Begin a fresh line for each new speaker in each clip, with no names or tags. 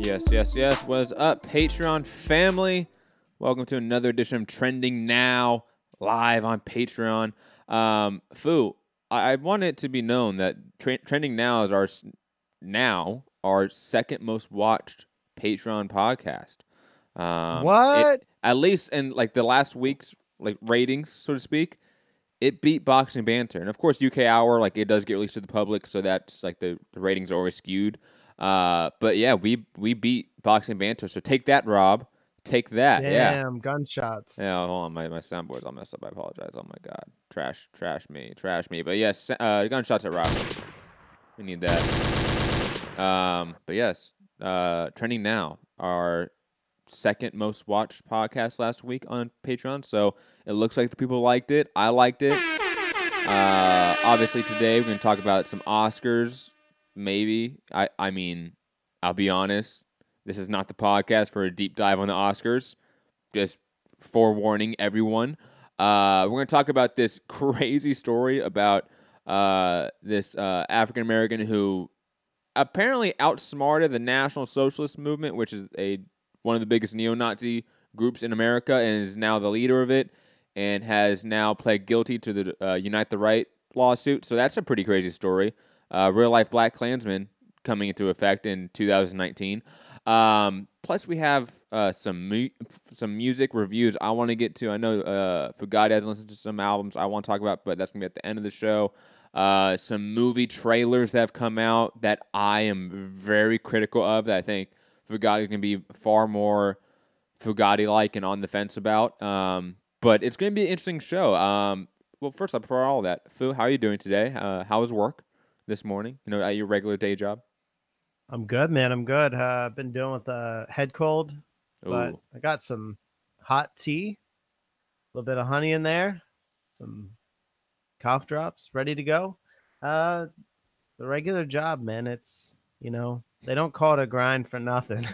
Yes, yes, yes. What is up, Patreon family? Welcome to another edition of Trending Now, live on Patreon. Fu, I want it to be known that Trending Now is our second most watched Patreon podcast.
What?
At least in like the last week's like ratings, so to speak, it beat Boxing Banter. And of course, UK Hour, like it does get released to the public, so that's like the ratings are always skewed. But yeah, we beat Boxing Banter. So take that, Rob. Take that.
Damn, gunshots.
Yeah, hold on. My soundboard's all messed up. I apologize. Oh my god. Trash me. But yes, gunshots at Rob. We need that. But yes, Trending Now, our second most watched podcast last week on Patreon. So it looks like the people liked it. I liked it. Obviously today we're going to talk about some Oscars. Maybe. I mean, I'll be honest. This is not the podcast for a deep dive on the Oscars. Just forewarning everyone. We're going to talk about this crazy story about this African American who apparently outsmarted the National Socialist Movement, which is one of the biggest neo-Nazi groups in America, and is now the leader of it, and has now pled guilty to the Unite the Right lawsuit. So that's a pretty crazy story. Real-life Black Klansman coming into effect in 2019. Plus, we have some music reviews I want to get to. I know Fugate has listened to some albums I want to talk about, but that's going to be at the end of the show. Some movie trailers that have come out that I am very critical of, that I think Fugate is going to be far more Fugate-like and on the fence about. But it's going to be an interesting show. Well, first up, before all of that, Fu, how are you doing today? How was work this morning? You know, at your regular day job?
I'm good, man. I'm good. I've been dealing with a head cold, but I got some hot tea, a little bit of honey in there, some cough drops ready to go. The regular job, man, it's, they don't call it a grind for nothing.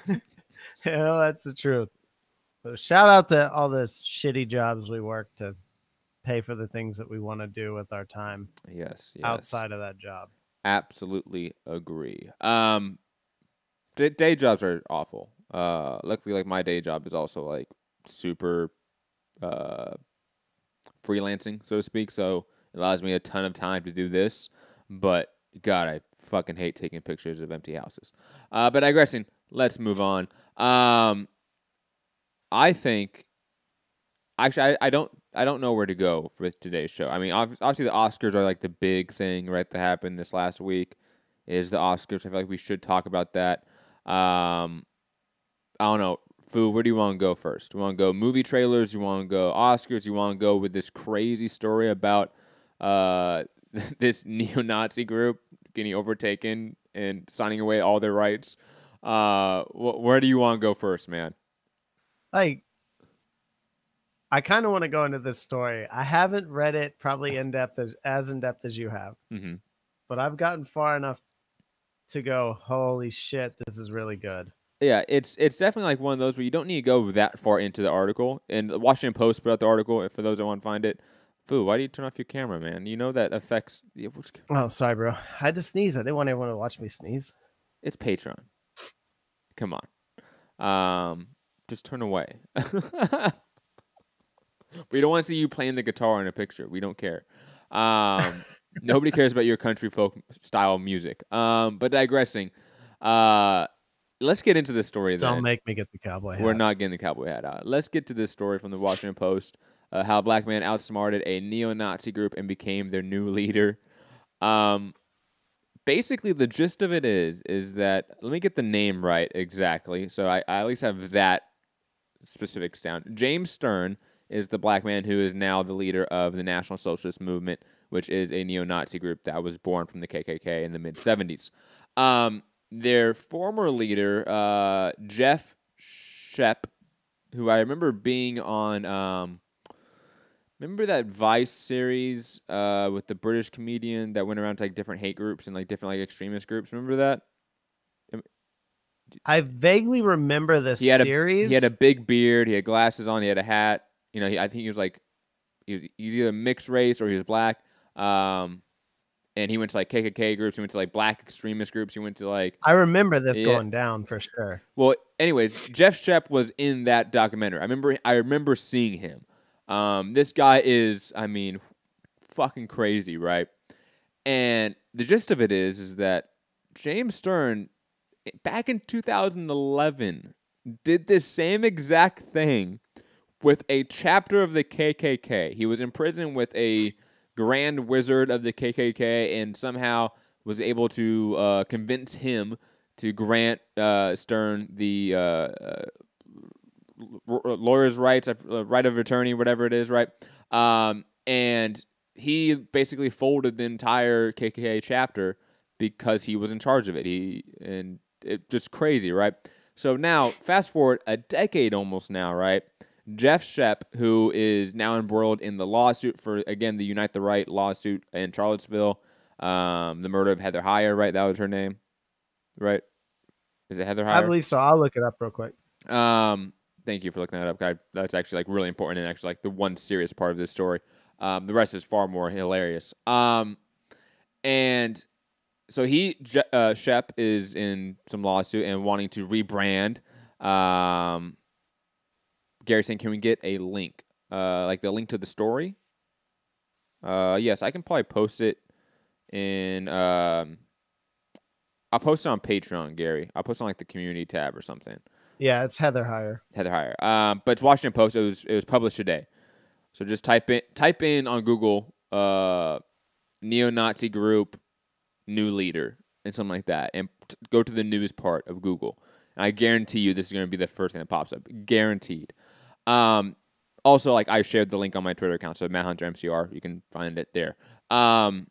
That's the truth. So shout out to all the shitty jobs we work to pay for the things that we want to do with our time.
Yes.
Outside of that job.
Absolutely agree. Day jobs are awful. Luckily, like my day job is also like super freelancing, so to speak. So it allows me a ton of time to do this. But God, I fucking hate taking pictures of empty houses. But digressing, let's move on. I think, actually, I don't know where to go for today's show. I mean, obviously the Oscars are like the big thing, right? That happened this last week is the Oscars. I feel like we should talk about that. I don't know. Fu, where do you want to go first? You want to go movie trailers? You want to go Oscars? You want to go with this crazy story about this neo-Nazi group getting overtaken and signing away all their rights? Where do you want to go first, man?
Like, I kind of want to go into this story. I haven't read it probably in depth as in depth as you have, but I've gotten far enough to go, holy shit, this is really good.
Yeah, it's definitely like one of those where you don't need to go that far into the article. And the Washington Post put out the article. For those that want to find it, Fu, why do you turn off your camera, man? You know that affects.
Oh, sorry, bro. I had to sneeze. I didn't want everyone to watch me sneeze.
It's Patreon. Come on, just turn away. We don't want to see you playing the guitar in a picture. We don't care. Nobody cares about your country folk style music. But digressing, let's get into this story then.
Don't make me get the cowboy hat.
We're not getting the cowboy hat out. Let's get to this story from the Washington Post. How a black man outsmarted a neo-Nazi group and became their new leader. Basically, the gist of it is that, let me get the name right exactly, so I at least have that specifics down. James Stern is the black man who is now the leader of the National Socialist Movement, which is a neo-Nazi group that was born from the KKK in the mid-'70s. Their former leader, Jeff Shep, who I remember being on, remember that Vice series with the British comedian that went around to like different hate groups and like different like extremist groups? Remember that?
I vaguely remember this series.
He had a big beard. He had glasses on. He had a hat. I think he was either mixed race or he was black. And and he went to like KKK groups. He went to like black extremist groups. He went to like
I remember this
yeah.
going down for sure.
Well, anyways, Jeff Shep was in that documentary. I remember seeing him. This guy is, I mean, fucking crazy, right? And the gist of it is that James Stern, back in 2011, did this same exact thing with a chapter of the KKK. He was in prison with a grand wizard of the KKK and somehow was able to convince him to grant Stern the lawyer's rights, right of attorney, whatever it is, right? And he basically folded the entire KKK chapter because he was in charge of it. And it just crazy, right? So now, fast forward a decade almost now, right? Jeff Shep, who is now embroiled in the lawsuit for, again, the Unite the Right lawsuit in Charlottesville, the murder of Heather Heyer, right? That was her name, right? Is it Heather Heyer?
I believe so. I'll look it up real quick.
Thank you for looking that up, guy. That's actually like really important and actually like the one serious part of this story. The rest is far more hilarious. And so Shep is in some lawsuit and wanting to rebrand. Gary saying, can we get a link? Like the link to the story? Yes, I can probably post it in... I'll post it on Patreon, Gary. I'll post it on like the community tab or something.
Yeah, it's Heather Heyer.
Heather Heyer. But it's Washington Post. It was published today. So just type in on Google neo-Nazi group new leader and something like that, and go to the news part of Google. And I guarantee you this is going to be the first thing that pops up. Guaranteed. Also, like I shared the link on my Twitter account, so Matt Hunter MCR, you can find it there. But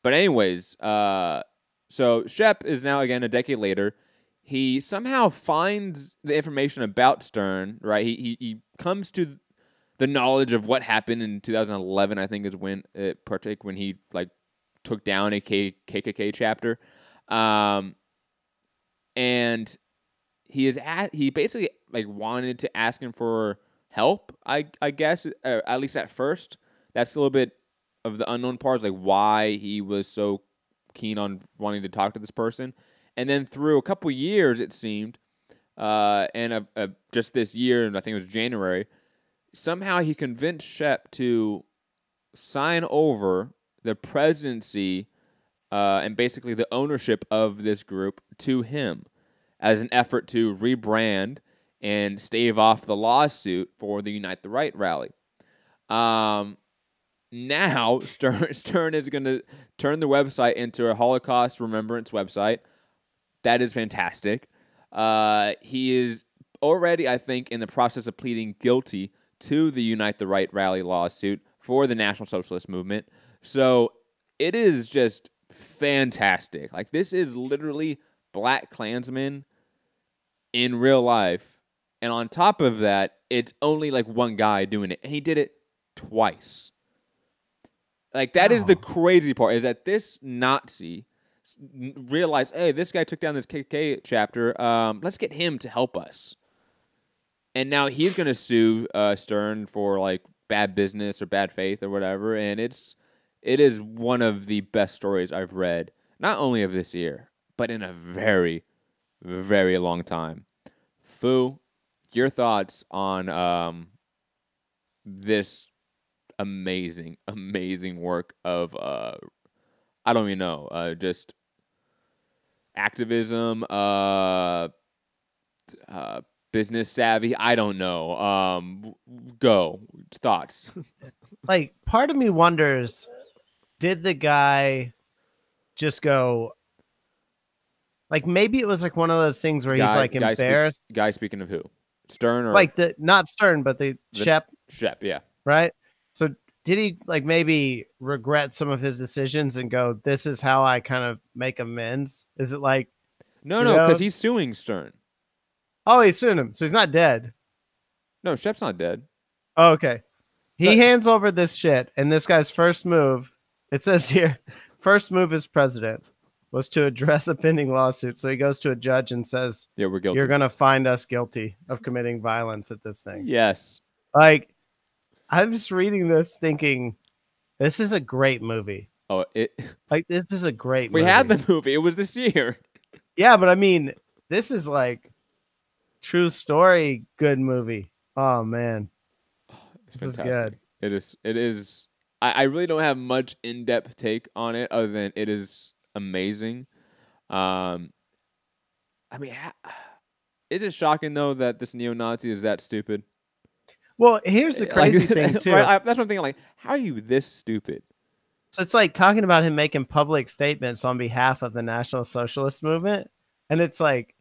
anyways, so Shep is now again a decade later. He somehow finds the information about Stern, right? He comes to the knowledge of what happened in 2011, I think is when he like took down a KKK chapter. And he basically like wanted to ask him for help, I guess, at least at first. That's a little bit of the unknown parts, like why he was so keen on wanting to talk to this person. And then through a couple years, it seemed, and just this year, and I think it was January, somehow he convinced Shep to sign over the presidency and basically the ownership of this group to him as an effort to rebrand and stave off the lawsuit for the Unite the Right rally. Now, Stern is going to turn the website into a Holocaust remembrance website. That is fantastic. He is already, I think, in the process of pleading guilty to the Unite the Right rally lawsuit for the National Socialist Movement. So it is just fantastic. Like, this is literally Black Klansmen in real life. And on top of that, it's only like one guy doing it. And he did it twice. Like, that is the crazy part, is that this Nazi realized, hey, this guy took down this KKK chapter. Let's get him to help us. And now he's going to sue Stern for, like, bad business or bad faith or whatever. And it is one of the best stories I've read, not only of this year, but in a very, very long time. Fu, your thoughts on this amazing, amazing work of, I don't even know, just activism, business savvy. I don't know. Go. Thoughts.
Like, part of me wonders, did the guy just go, like, maybe it was like one of those things where he's like embarrassed.
Guy speaking of who? Stern, or
like not Stern, but the Shep.
Shep, yeah.
Right? So did he like maybe regret some of his decisions and go, this is how I kind of make amends? Is it like...
No, because he's suing Stern.
Oh, he's suing him. So he's not dead.
No, Shep's not dead.
Oh, okay. He hands over this shit, and this guy's first move, it says here, first move as president was to address a pending lawsuit. So he goes to a judge and says,
yeah, we're guilty.
You're going to find us guilty of committing violence at this thing.
Yes.
Like, I'm just reading this thinking, this is a great movie.
Oh, it.
Like this is a great
We had
movie.
the movie. It was this year.
Yeah, but I mean, this is like true story, good movie. Oh man,
It's
this is good.
fantastic. It is. It is. I really don't have much in depth take on it other than it is amazing. Um, I mean, is it shocking though that this neo-Nazi is that stupid?
Well, here's the
Like,
crazy thing too.
right? That's what I'm thinking. Like, how are you this stupid?
So it's like talking about him making public statements on behalf of the National Socialist movement, and it's like,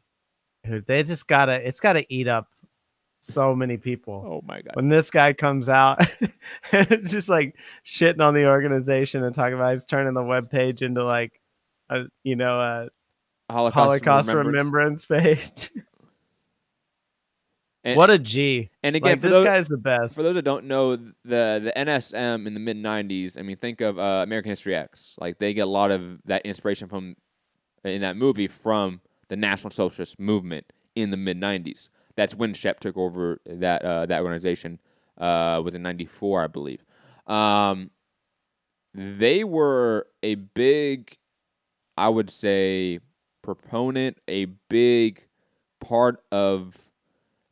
dude, they just gotta. It's gotta eat up so many people.
Oh my god.
When this guy comes out, it's just like shitting on the organization and talking about he's turning the web page into like a Holocaust
Remembrance.
remembrance page.
And,
What a G.
and again,
Like this guy's the best.
for those that don't know, the NSM in the mid '90s. I mean, think of American History X. Like they get a lot of that inspiration from in that movie from the National Socialist movement in the mid '90s. That's when Shep took over that organization. Was in '94, I believe. They were a big, I would say, proponent, a big part of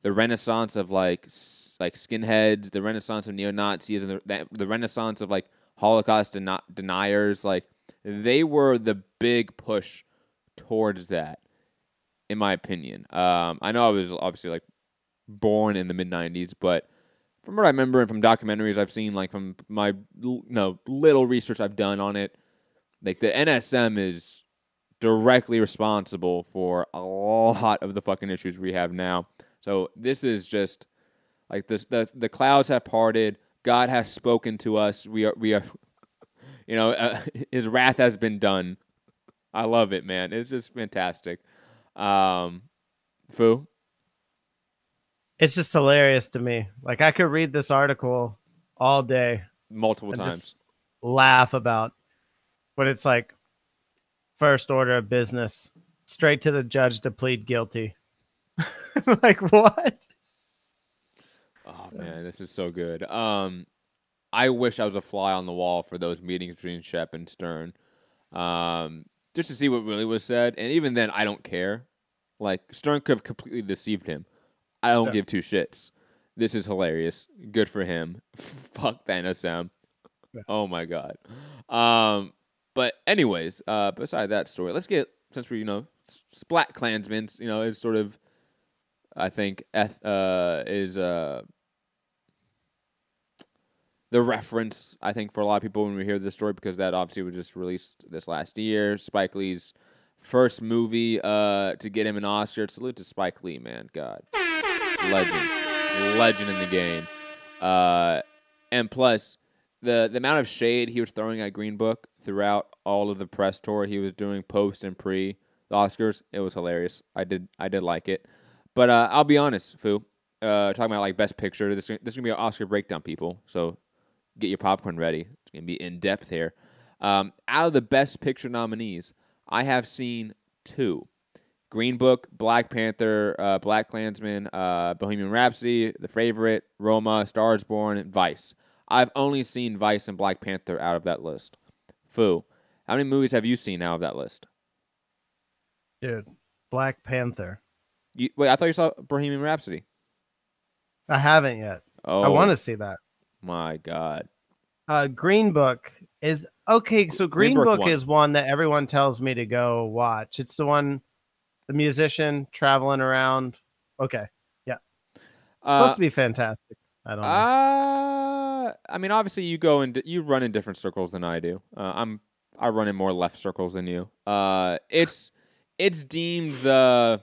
the renaissance of like skinheads, the renaissance of neo-Nazis, and the renaissance of like Holocaust deniers. Like they were the big push towards that, in my opinion. I know I was obviously like born in the mid '90s, but from what I remember and from documentaries I've seen, like from my little research I've done on it, like the NSM is directly responsible for a lot of the fucking issues we have now. So this is just like this. The clouds have parted. God has spoken to us. We are His wrath has been done. I love it, man. It's just fantastic. Fu.
It's just hilarious to me. Like I could read this article all day,
Multiple
and
times.
just laugh about, but it's like first order of business, straight to the judge to plead guilty. Like what?
Oh man, this is so good. I wish I was a fly on the wall for those meetings between Shep and Stern, just to see what really was said. And even then, I don't care. Like Stern could have completely deceived him. I don't give two shits. This is hilarious. Good for him. Fuck the NSM. Oh my god. But anyways, beside that story, let's get, since we Splat Klansmen, is sort of, I think is the reference, I think, for a lot of people when we hear this story, because that obviously was just released this last year. Spike Lee's first movie to get him an Oscar. Salute to Spike Lee, man. God. Legend in the game. And plus, the amount of shade he was throwing at Green Book throughout all of the press tour he was doing post and pre the Oscars, it was hilarious. I did like it. But I'll be honest, Fu. Talking about like Best Picture, this is gonna be an Oscar breakdown, people. So get your popcorn ready. It's gonna be in depth here. Out of the Best Picture nominees, I have seen two: Green Book, Black Panther, Black Klansman, Bohemian Rhapsody, The Favorite, Roma, Stars Born, Vice. I've only seen Vice and Black Panther out of that list. Fu, how many movies have you seen out of that list?
Dude, Black Panther.
Wait, I thought you saw Bohemian Rhapsody.
I haven't yet.
Oh,
I want to see that.
My God.
Green Book is okay. So Green Book
won.
is one that everyone tells me to go watch. It's the one, the musician traveling around. Okay, yeah, it's supposed to be fantastic. I don't know.
I mean, obviously, you run in different circles than I do. I run in more left circles than you. It's deemed the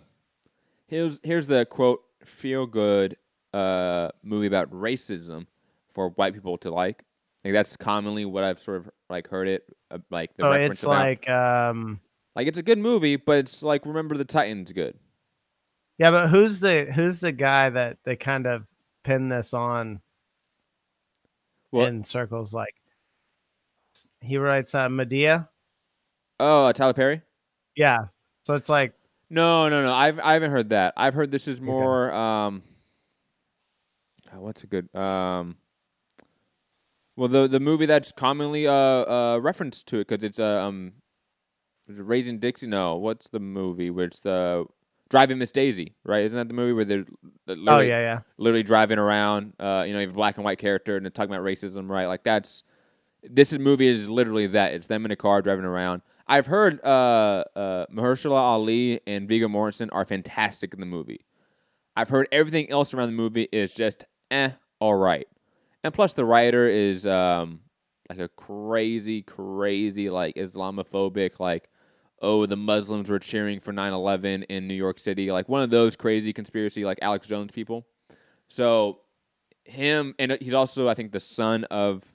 here's the quote feel good movie about racism for white people to like. Like that's commonly what I've sort of like heard it like the reference
it's
about. Like it's a good movie, but it's like Remember the Titans good.
Yeah, but who's the guy that they kind of pin this on in circles? Like he writes Medea.
Oh, Tyler Perry.
Yeah, so it's like
no. I haven't heard that. I've heard this is more. What's a good Well, the movie that's commonly referenced to it because it's is it Raising Dixie? No, what's the movie where it's the Driving Miss Daisy, right? Isn't that the movie where they're
Oh
literally
yeah, yeah.
literally driving around? You have a black and white character and they're talking about racism, right? Like movie is literally that. It's them in a car driving around. I've heard Mahershala Ali and Viggo Mortensen are fantastic in the movie. I've heard everything else around the movie is just all right. And plus, the writer is like a crazy, like Islamophobic, like, oh, the Muslims were cheering for 9/11 in New York City, like one of those crazy conspiracy, like Alex Jones people. So him, and he's also, I think, the son of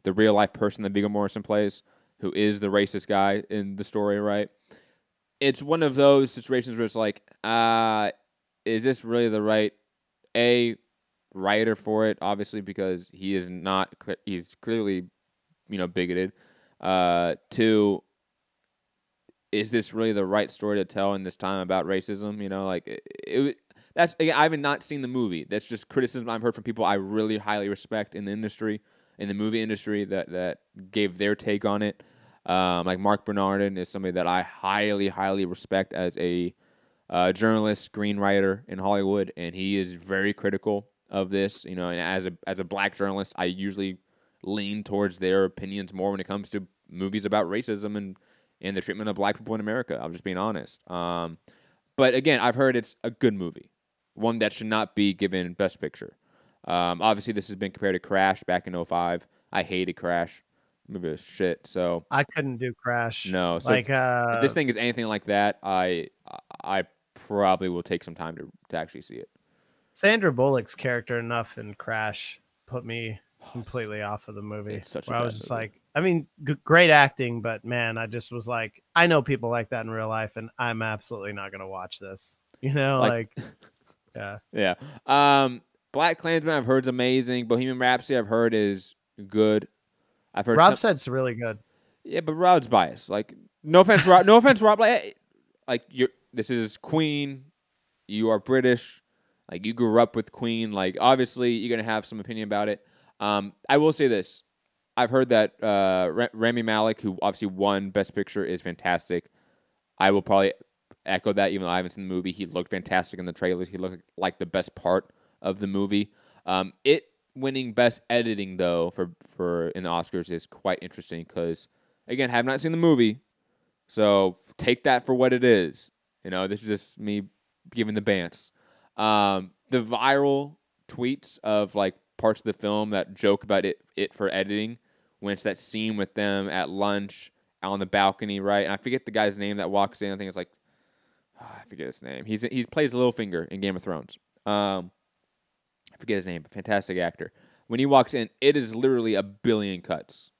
the real life person that Viggo Mortensen plays, who is the racist guy in the story, right? It's one of those situations where it's like, is this really the right writer for it? Obviously, because he is not. He's clearly, bigoted. Two, is this really the right story to tell in this time about racism? That's again. I have not seen the movie. That's just criticism I've heard from people I really highly respect in the industry, in the movie industry, that gave their take on it. Like Mark Bernardin is somebody that I highly respect as a journalist, screenwriter in Hollywood, and he is very critical of this. And as a black journalist, I usually lean towards their opinions more when it comes to movies about racism and the treatment of black people in America. I'm just being honest. But again, I've heard it's a good movie, one that should not be given Best Picture. Obviously, this has been compared to Crash back in '05. I hated Crash. Movie was shit. So
I couldn't do Crash.
no. So
Like
if this thing is anything like that, I probably will take some time to actually see it.
Sandra Bullock's character enough in Crash put me completely off of the movie.
It's such a
where I
bad
was just
movie.
like, I mean, great acting, but man, I just was like, I know people like that in real life, and I'm absolutely not gonna watch this.
Like,
yeah.
yeah. Black Klansman I've heard is amazing. Bohemian Rhapsody I've heard is good. I've heard
Rob said's really good.
Yeah, but Rob's biased. Like, no offense, Rob. No offense, Rob. Like you're. This is Queen. You are British. Like, you grew up with Queen. Like, obviously, you're gonna have some opinion about it. I will say this. I've heard that Rami Malek, who obviously won Best Picture, is fantastic. I will probably echo that, even though I haven't seen the movie. He looked fantastic in the trailers. He looked like the best part of the movie. It winning Best Editing, though, for in the Oscars is quite interesting because, again, have not seen the movie, so take that for what it is. This is just me giving the bants. The viral tweets of like parts of the film that joke about it for editing, when it's that scene with them at lunch out on the balcony, right? And I forget the guy's name that walks in. I think it's like, I forget his name. He plays Littlefinger in Game of Thrones. I forget his name, but fantastic actor. When he walks in, it is literally a billion cuts.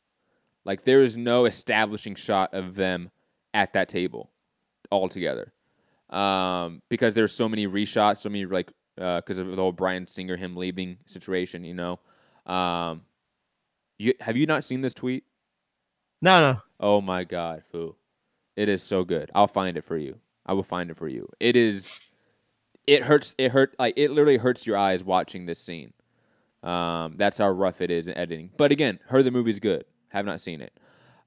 Like, there is no establishing shot of them at that table altogether. Because there's so many reshots, so many, like, because of the whole Bryan Singer, him leaving situation, have you not seen this tweet?
No.
Oh my God, Foo. It is so good. I'll find it for you. I will find it for you. It hurts. Like, it literally hurts your eyes watching this scene. That's how rough it is in editing. But again, heard the movie's good. Have not seen it.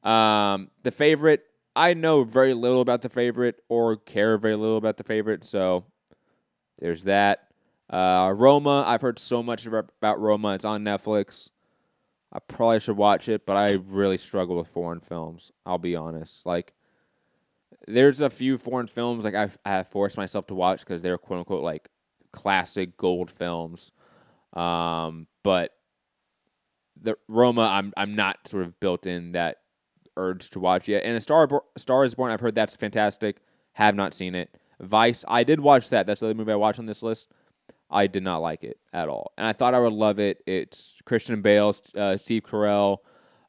The Favorite, I know very little about The Favorite or care very little about The Favorite, so there's that. Roma, I've heard so much about Roma. It's on Netflix. I probably should watch it, but I really struggle with foreign films. I'll be honest. Like, there's a few foreign films like I have forced myself to watch because they're quote unquote like classic gold films. But the Roma, I'm not sort of built in that urge to watch yet. And Star is Born, I've heard that's fantastic. Have not seen it. Vice, I did watch that. That's the other movie I watched on this list. I did not like it at all, and I thought I would love it. It's Christian Bale, Steve Carell,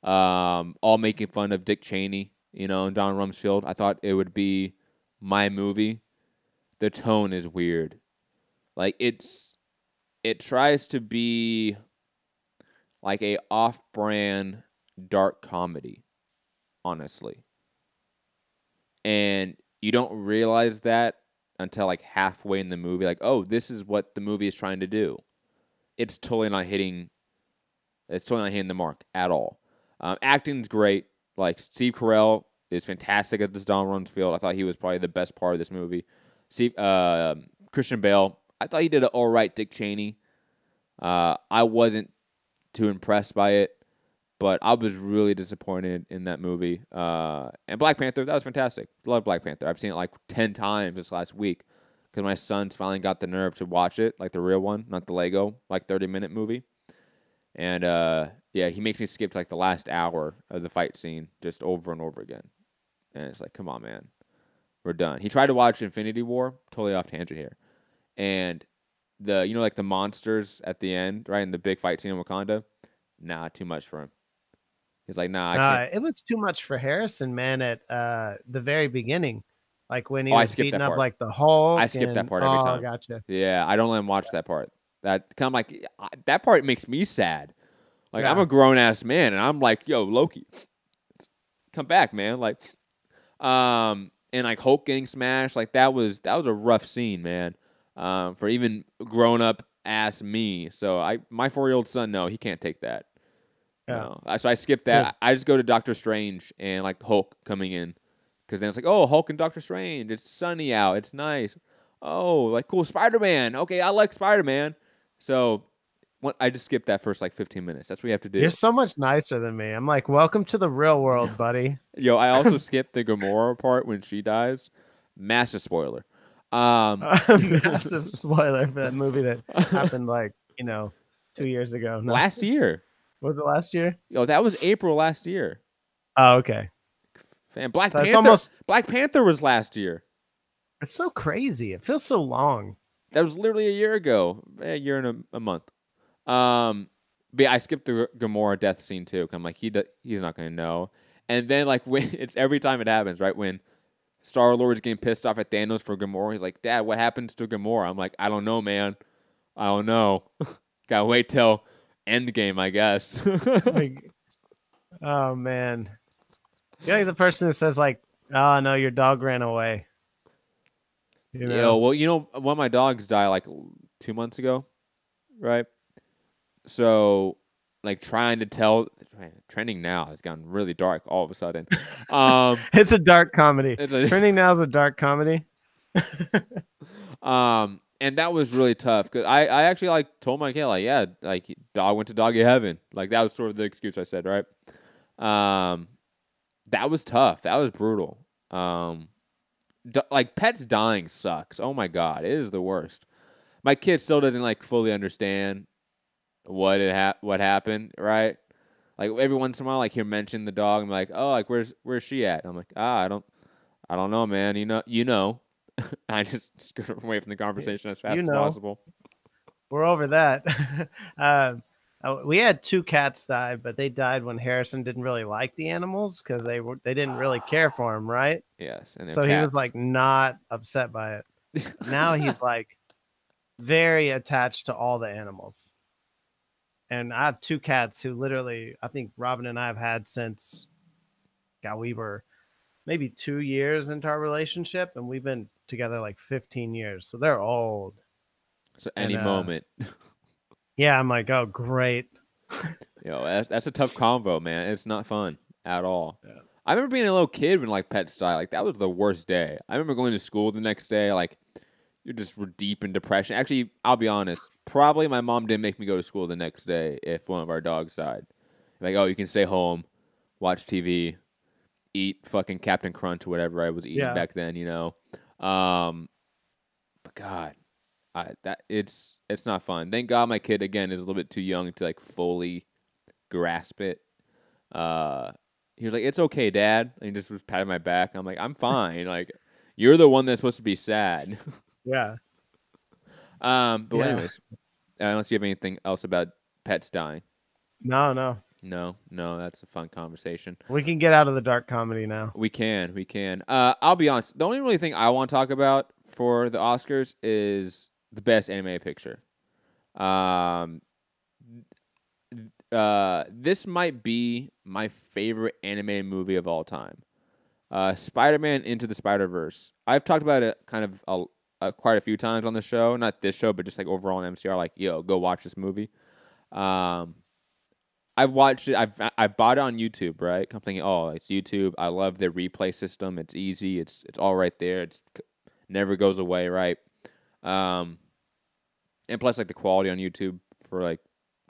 all making fun of Dick Cheney, and Don Rumsfeld. I thought it would be my movie. The tone is weird. Like, it tries to be like a off-brand dark comedy, honestly. And you don't realize that until like halfway in the movie. Like, oh, this is what the movie is trying to do. It's totally not hitting It's totally not hitting the mark at all. Acting's great. Like Steve Carell is fantastic at this Don Rumsfeld. I thought he was probably the best part of this movie. Christian Bale, I thought he did an all right Dick Cheney. I wasn't too impressed by it, but I was really disappointed in that movie. And Black Panther, that was fantastic. Love Black Panther. I've seen it like 10 times this last week because my son's finally got the nerve to watch it, like the real one, not the Lego, like 30-minute movie. And yeah, he makes me skip to like the last hour of the fight scene just over and over again. And it's like, come on, man. We're done. He tried to watch Infinity War, totally off tangent here. And like the monsters at the end, right, in the big fight scene in Wakanda, nah, too much for him. He's like, nah, I can't.
It was too much for Harrison, man, at the very beginning. Like when he was beating up like the Hulk.
I skip that part every time.
Oh, gotcha.
Yeah, I don't let him watch that part. That kind of like that part makes me sad. Like I'm a grown ass man, and I'm like, yo, Loki, come back, man. Like, and like Hulk getting smashed, like that was a rough scene, man. For even grown up ass me. So my 4-year-old son, no, he can't take that.
Yeah.
No. So I skipped that. Yeah. I just go to Doctor Strange and like Hulk coming in, because then it's like, oh, Hulk and Doctor Strange. It's sunny out. It's nice. Oh, like cool, Spider-Man. Okay, I like Spider-Man. So I just skipped that first like 15 minutes. That's what you have to do.
You're so much nicer than me. I'm like, welcome to the real world, buddy.
Yo, I also skipped the Gamora part when she dies. Massive spoiler.
Massive spoiler for that movie that happened like 2 years ago. No.
Last year.
Was it last year?
Yo, that was April last year.
Oh, okay.
Man, Black Panther was last year.
It's so crazy. It feels so long.
That was literally a year ago. A year and a month. But yeah, I skipped the Gamora death scene too. I'm like, he's not gonna know. And then like when it's every time it happens, right? When Star-Lord's getting pissed off at Thanos for Gamora, he's like, Dad, what happens to Gamora? I'm like, I don't know, man. I don't know. Gotta wait till Endgame, I guess.
Oh man. You're like the person who says like, oh no, your dog ran away.
Yeah, well, one of my dogs died like 2 months ago, right? So, like, trying to tell, trending now has gotten really dark all of a sudden.
It's a dark comedy. Trending now is a dark comedy.
And that was really tough because I actually like told my kid like, yeah, like dog went to doggy heaven. Like that was sort of the excuse I said, right? That was tough. That was brutal. Like pets dying sucks. Oh my God, it is the worst. My kid still doesn't like fully understand what happened, right? Like every once in a while, like he'll mention the dog. I'm like, oh, like where's she at? I'm like, I don't know, man. You know. I just go away from the conversation as fast as possible.
We're over that. We had 2 cats die, but they died when Harrison didn't really like the animals because they didn't really care for him, right?
Yes. And
so he was like not upset by it. Now he's like very attached to all the animals. And I have 2 cats who literally, I think Robin and I have had since we were maybe 2 years into our relationship, and we've been together like 15 years. So they're old.
So any moment.
Yeah, I'm like, oh, great.
That's a tough convo, man. It's not fun at all.
Yeah.
I remember being a little kid when like pets die. Like that was the worst day. I remember going to school the next day. Like you just were deep in depression. Actually, I'll be honest. Probably my mom didn't make me go to school the next day if one of our dogs died. Like, oh, you can stay home, watch TV, eat fucking Captain Crunch or whatever I was eating back then. But God. It's not fun. Thank God my kid again is a little bit too young to like fully grasp it. He was like, "It's okay, Dad," and he just was patting my back. I'm like, "I'm fine. Like, you're the one that's supposed to be sad."
Yeah.
But anyways, unless you have anything else about pets dying.
No.
That's a fun conversation.
We can get out of the dark comedy now.
We can. I'll be honest. The only really thing I want to talk about for the Oscars is the best animated picture. This might be my favorite animated movie of all time. Spider-Man Into the Spider-Verse. I've talked about it kind of quite a few times on the show. Not this show, but just like overall in MCR. Like, yo, go watch this movie. I've watched it. I've bought it on YouTube, right? I'm thinking, oh, it's YouTube. I love the replay system. It's easy. It's all right there. It never goes away, right? And plus, like the quality on YouTube for like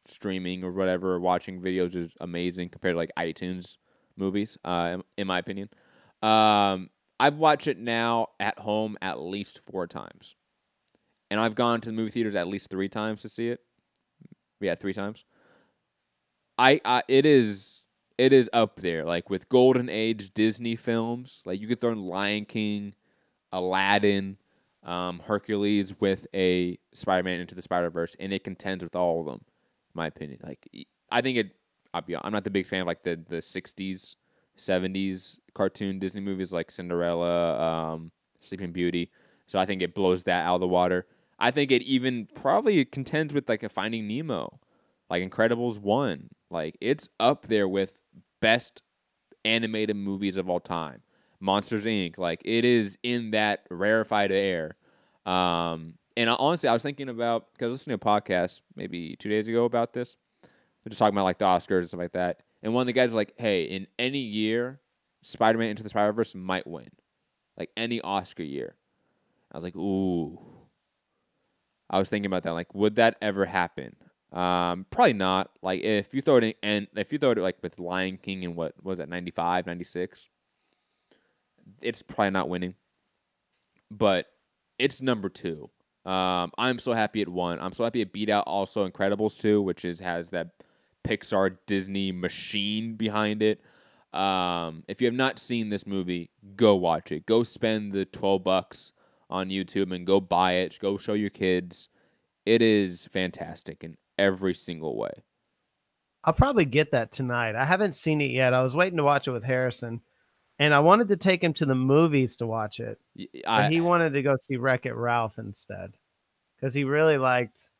streaming or whatever, or watching videos is amazing compared to like iTunes movies. In my opinion, I've watched it now at home at least 4 times, and I've gone to the movie theaters at least 3 times to see it. Yeah, 3 times. It is up there, like with golden age Disney films. Like you could throw in Lion King, Aladdin, Hercules with a Spider-Man Into the Spider-Verse, and it contends with all of them, in my opinion. Like I think it. I'm not the biggest fan of like the 60s, 70s cartoon Disney movies like Cinderella, Sleeping Beauty. So I think it blows that out of the water. I think it even probably contends with like a Finding Nemo, like Incredibles 1. Like it's up there with best animated movies of all time. Monsters Inc. Like it is in that rarefied air. Honestly, I was thinking about, because I was listening to a podcast maybe 2 days ago about this. We're just talking about like the Oscars and stuff like that. And one of the guys was like, hey, in any year, Spider-Man Into the Spider-Verse might win. Like any Oscar year. I was like, ooh. I was thinking about that. Like, would that ever happen? Probably not. Like if you throw it in, and if you throw it like with Lion King in what was that, 95, 96, it's probably not winning. But it's number 2. I'm so happy it won. I'm so happy it beat out also Incredibles 2, which has that Pixar Disney machine behind it. If you have not seen this movie, go watch it. Go spend the $12 on YouTube and go buy it. Go show your kids. It is fantastic in every single way.
I'll probably get that tonight. I haven't seen it yet. I was waiting to watch it with Harrison, and I wanted to take him to the movies to watch it. But he wanted to go see Wreck-It Ralph instead, because he really liked.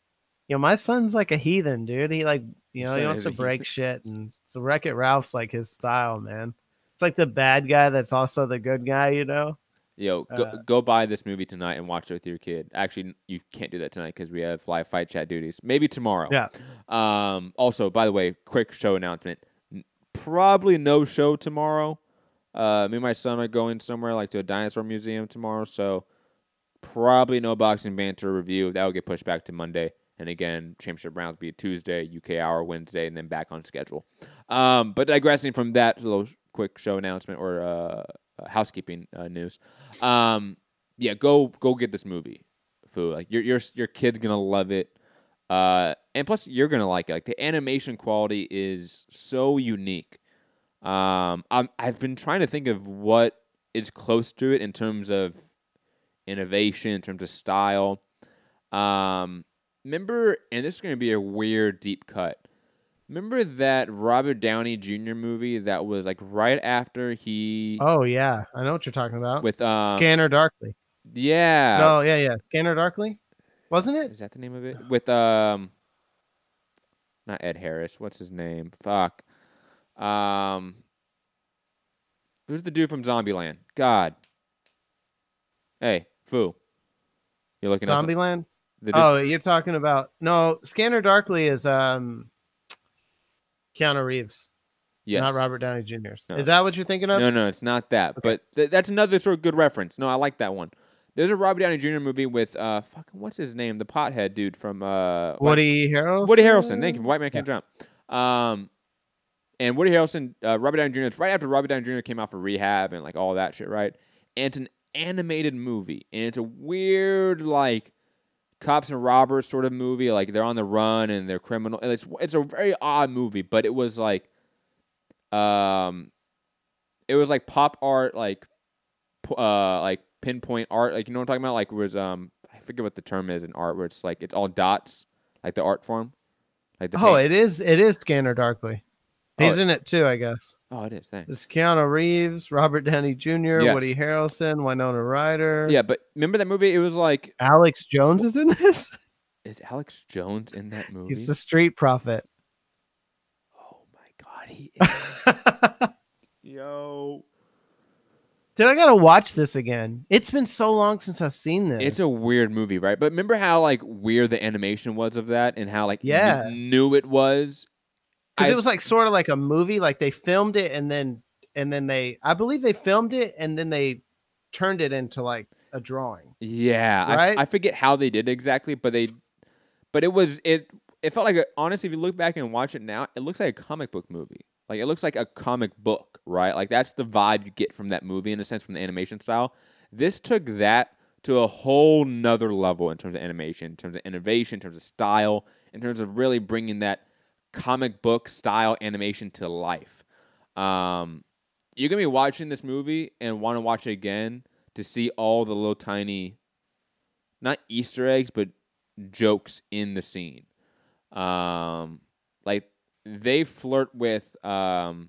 My son's like a heathen, dude. He he wants to break shit, and so Wreck-It Ralph's like his style, man. It's like the bad guy that's also the good guy,
Yo, go buy this movie tonight and watch it with your kid. Actually, you can't do that tanight because we have live fight chat duties. Maybe tomorrow.
Yeah.
Also, by the way, quick show announcement. Probably no show tomorrow. Me and my son are going somewhere like to a dinosaur museum tomorrow, so probably no boxing banter review. That will get pushed back to Monday. And again, championship rounds will be Tuesday, UK hour Wednesday, and then back on schedule. But digressing from that little quick show announcement or housekeeping news, yeah, go get this movie, Fu. Like your kid's gonna love it, and plus you're gonna like it. Like the animation quality is so unique. I've been trying to think of what is close to it in terms of innovation, in terms of style. Remember, and this is going to be a weird deep cut. Remember that Robert Downey Jr. movie that was like right after he?
Oh yeah, I know what you're talking about.
With
Scanner Darkly.
Yeah.
No, yeah. Scanner Darkly, wasn't it?
Is that the name of it? With not Ed Harris. What's his name? Fuck. Who's the dude from Zombieland? God. Hey, Fu. You're looking up
Zombieland? Oh, you're talking about Scanner Darkly is Keanu Reeves. Yes. Not Robert Downey Jr. No. Is that what you're thinking of?
No, it's not that. Okay. But that's another sort of good reference. No, I like that one. There's a Robert Downey Jr. movie with what's his name? The pothead dude from
Woody Harrelson.
Woody Harrelson. Thank you. White Man Can't Jump. And Woody Harrelson, Robert Downey Jr. It's right after Robert Downey Jr. came out for rehab and like all that shit, right? And it's an animated movie, and it's a weird like cops and robbers sort of movie. Like they're on the run and they're criminal. And it's a very odd movie, but it was like, it was like pop art, like pinpoint art. Like you know what I'm talking about? Like it was I forget what the term is in art, where it's like it's all dots, like the art form. Like
it is Scanner Darkly. He's in it too, I guess.
Oh, it is. Thanks.
It's Keanu Reeves, Robert Downey Jr., yes. Woody Harrelson, Winona Ryder.
Yeah, but remember that movie? It was like
Alex Jones is in this.
Is Alex Jones in that movie?
He's the street prophet.
Oh my God, he is. Yo.
Dude, I gotta watch this again. It's been so long since I've seen this.
It's a weird movie, right? But remember how like weird the animation was of that, and how like
you
knew it was.
because it was like sort of like a movie. Like they filmed it and then they, I believe they filmed it and then they turned it into like a drawing.
Yeah,
Right?
I forget how they did exactly, but it felt like honestly, if you look back and watch it now, it looks like a comic book movie. Like it looks like a comic book, right? Like that's the vibe you get from that movie in a sense from the animation style. This took that to a whole nother level in terms of animation, in terms of innovation, in terms of style, in terms of really bringing that comic book style animation to life. You're gonna be watching this movie and want to watch it again to see all the little tiny, not Easter eggs, but jokes in the scene. Like they flirt with not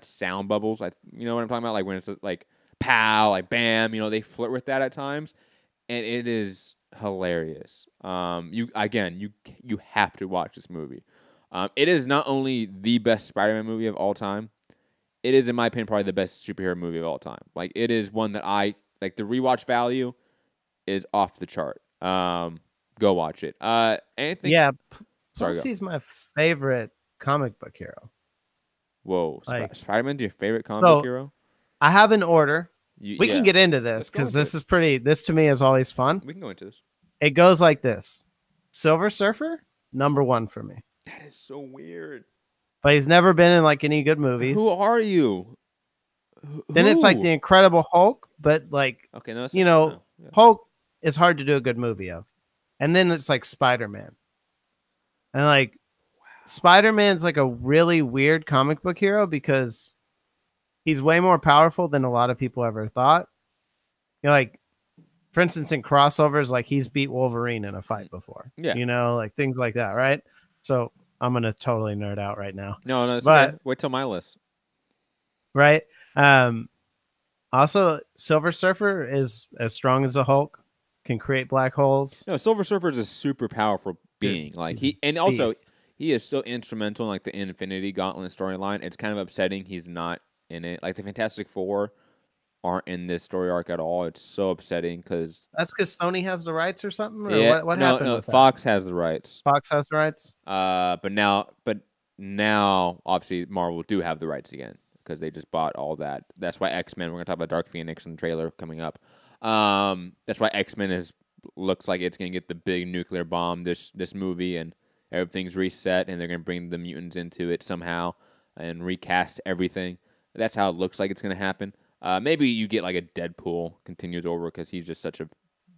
sound bubbles. You know what I'm talking about? Like when it's like pow, like bam. You know they flirt with that at times, and it is hilarious. You have to watch this movie. It is not only the best Spider-Man movie of all time. It is, in my opinion, probably the best superhero movie of all time. Like it is one that I like. The rewatch value is off the chart. Go watch it. Anything?
Yeah.
Sorry,
Plus,
go.
he's my favorite comic book hero.
Whoa,
Like,
Spider-Man's your favorite comic book
so
hero?
I have an order. We can
Yeah.
get into this
Let's go
because
into
this is pretty. This to me is always fun.
We can go into this.
It goes like this: Silver Surfer, number 1 for me.
That is so weird.
But he's never been in like any good movies.
Who are you?
Then it's like the Incredible Hulk, but like
okay, no,
yeah. Hulk is hard to do a good movie of. And then it's like Spider-Man. And like Spider-Man's like a really weird comic book hero because he's way more powerful than a lot of people ever thought. You know, like for instance, in crossovers, like he's beat Wolverine in a fight before.
Yeah.
You know, like things like that, right? So I'm gonna totally nerd out right now.
No,
but
okay. Wait till my list.
Right. Also, Silver Surfer is as strong as a Hulk, can create black holes.
No, Silver Surfer is a super powerful being. Like he is so instrumental in like the Infinity Gauntlet storyline. It's kind of upsetting he's not in it. Like the Fantastic Four aren't in this story arc at all. It's so upsetting because
that's because Sony has the rights or something. Or what happened?
No, Fox has the rights.
Fox has the rights.
But now, obviously, Marvel do have the rights again because they just bought all that. That's why X-Men. We're gonna talk about Dark Phoenix in the trailer coming up. That's why X-Men looks like it's gonna get the big nuclear bomb this movie, and everything's reset, and they're gonna bring the mutants into it somehow and recast everything. That's how it looks like it's gonna happen. Maybe you get like a Deadpool continues over because he's just such a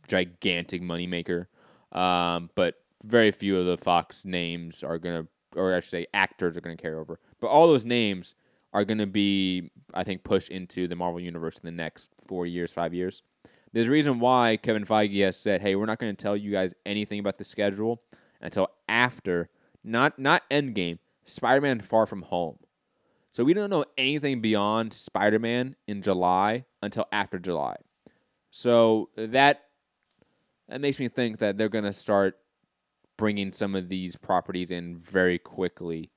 gigantic moneymaker. But very few of the Fox names are gonna, or I should say, actors are gonna carry over. But all those names are gonna be, I think, pushed into the Marvel universe in the next 4 years, 5 years. There's a reason why Kevin Feige has said, "Hey, we're not going to tell you guys anything about the schedule until after, not Endgame, Spider-Man: Far From Home." So we don't know anything beyond Spider-Man in July until after July. So that makes me think that they're going to start bringing some of these properties in very quickly,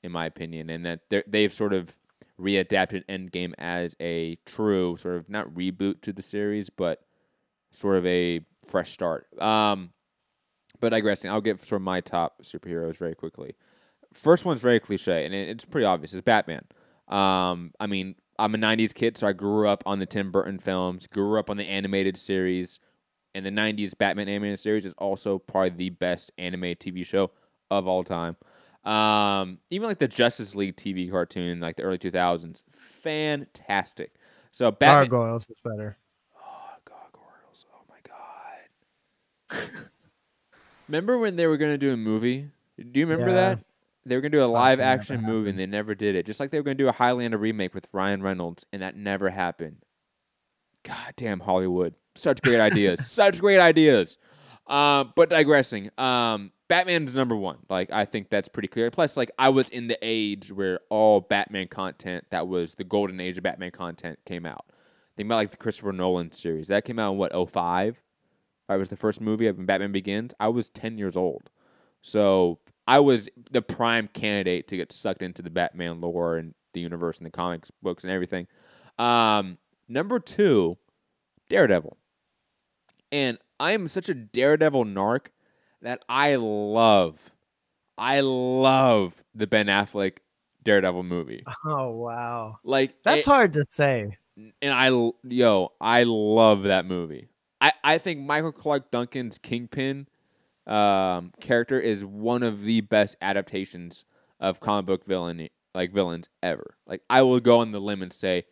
in my opinion, and that they've sort of readapted Endgame as a true sort of not reboot to the series, but sort of a fresh start. But digressing, I'll get sort of my top superheroes very quickly. First one's very cliche, and it's pretty obvious. It's Batman. I mean, I'm a 90s kid, so I grew up on the Tim Burton films, grew up on the animated series, and the 90s Batman animated series is also probably the best animated TV show of all time. Even like the Justice League TV cartoon, like the early 2000s, fantastic. So Batman.
Gargoyles is better.
Oh, Gargoyles! Oh my god! Remember when they were gonna do a movie? Do you remember that? They were gonna do a live action movie, and they never did it. Just like they were gonna do a Highlander remake with Ryan Reynolds, and that never happened. God damn Hollywood! Such great ideas. Such great ideas. But digressing. Batman's number one. Like, I think that's pretty clear. Plus, like, I was in the age where all Batman content, that was the golden age of Batman content, came out. Think about, like, the Christopher Nolan series. That came out in, what, 2005? That was the first movie of Batman Begins. I was 10 years old. So, I was the prime candidate to get sucked into the Batman lore and the universe and the comics books and everything. Number two, Daredevil. And I am such a Daredevil narc that I love I love the Ben Affleck Daredevil movie.
Oh wow,
Like
that's hard to say.
and I love that movie. I think Michael Clark Duncan's Kingpin character is one of the best adaptations of comic book villains ever. Like I will go on the limb and say,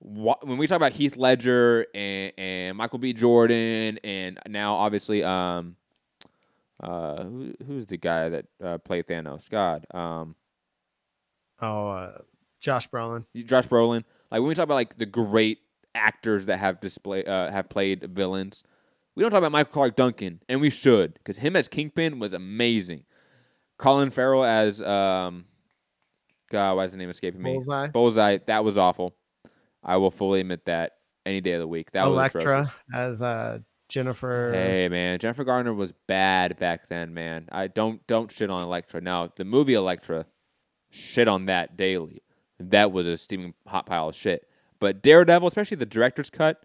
when we talk about Heath Ledger and Michael B. Jordan and now obviously who's the guy that played Thanos? God,
Josh Brolin.
Josh Brolin. Like when we talk about like the great actors that have played villains, we don't talk about Michael Clark Duncan, and we should, because him as Kingpin was amazing. Colin Farrell as God, why is the name escaping me?
Bullseye.
Bullseye. That was awful. I will fully admit that any day of the week. That was
Elektra
atrocious.
as Jennifer.
Hey man, Jennifer Garner was bad back then, man. I don't shit on Elektra. Now the movie Elektra, shit on that daily. That was a steaming hot pile of shit. But Daredevil, especially the director's cut,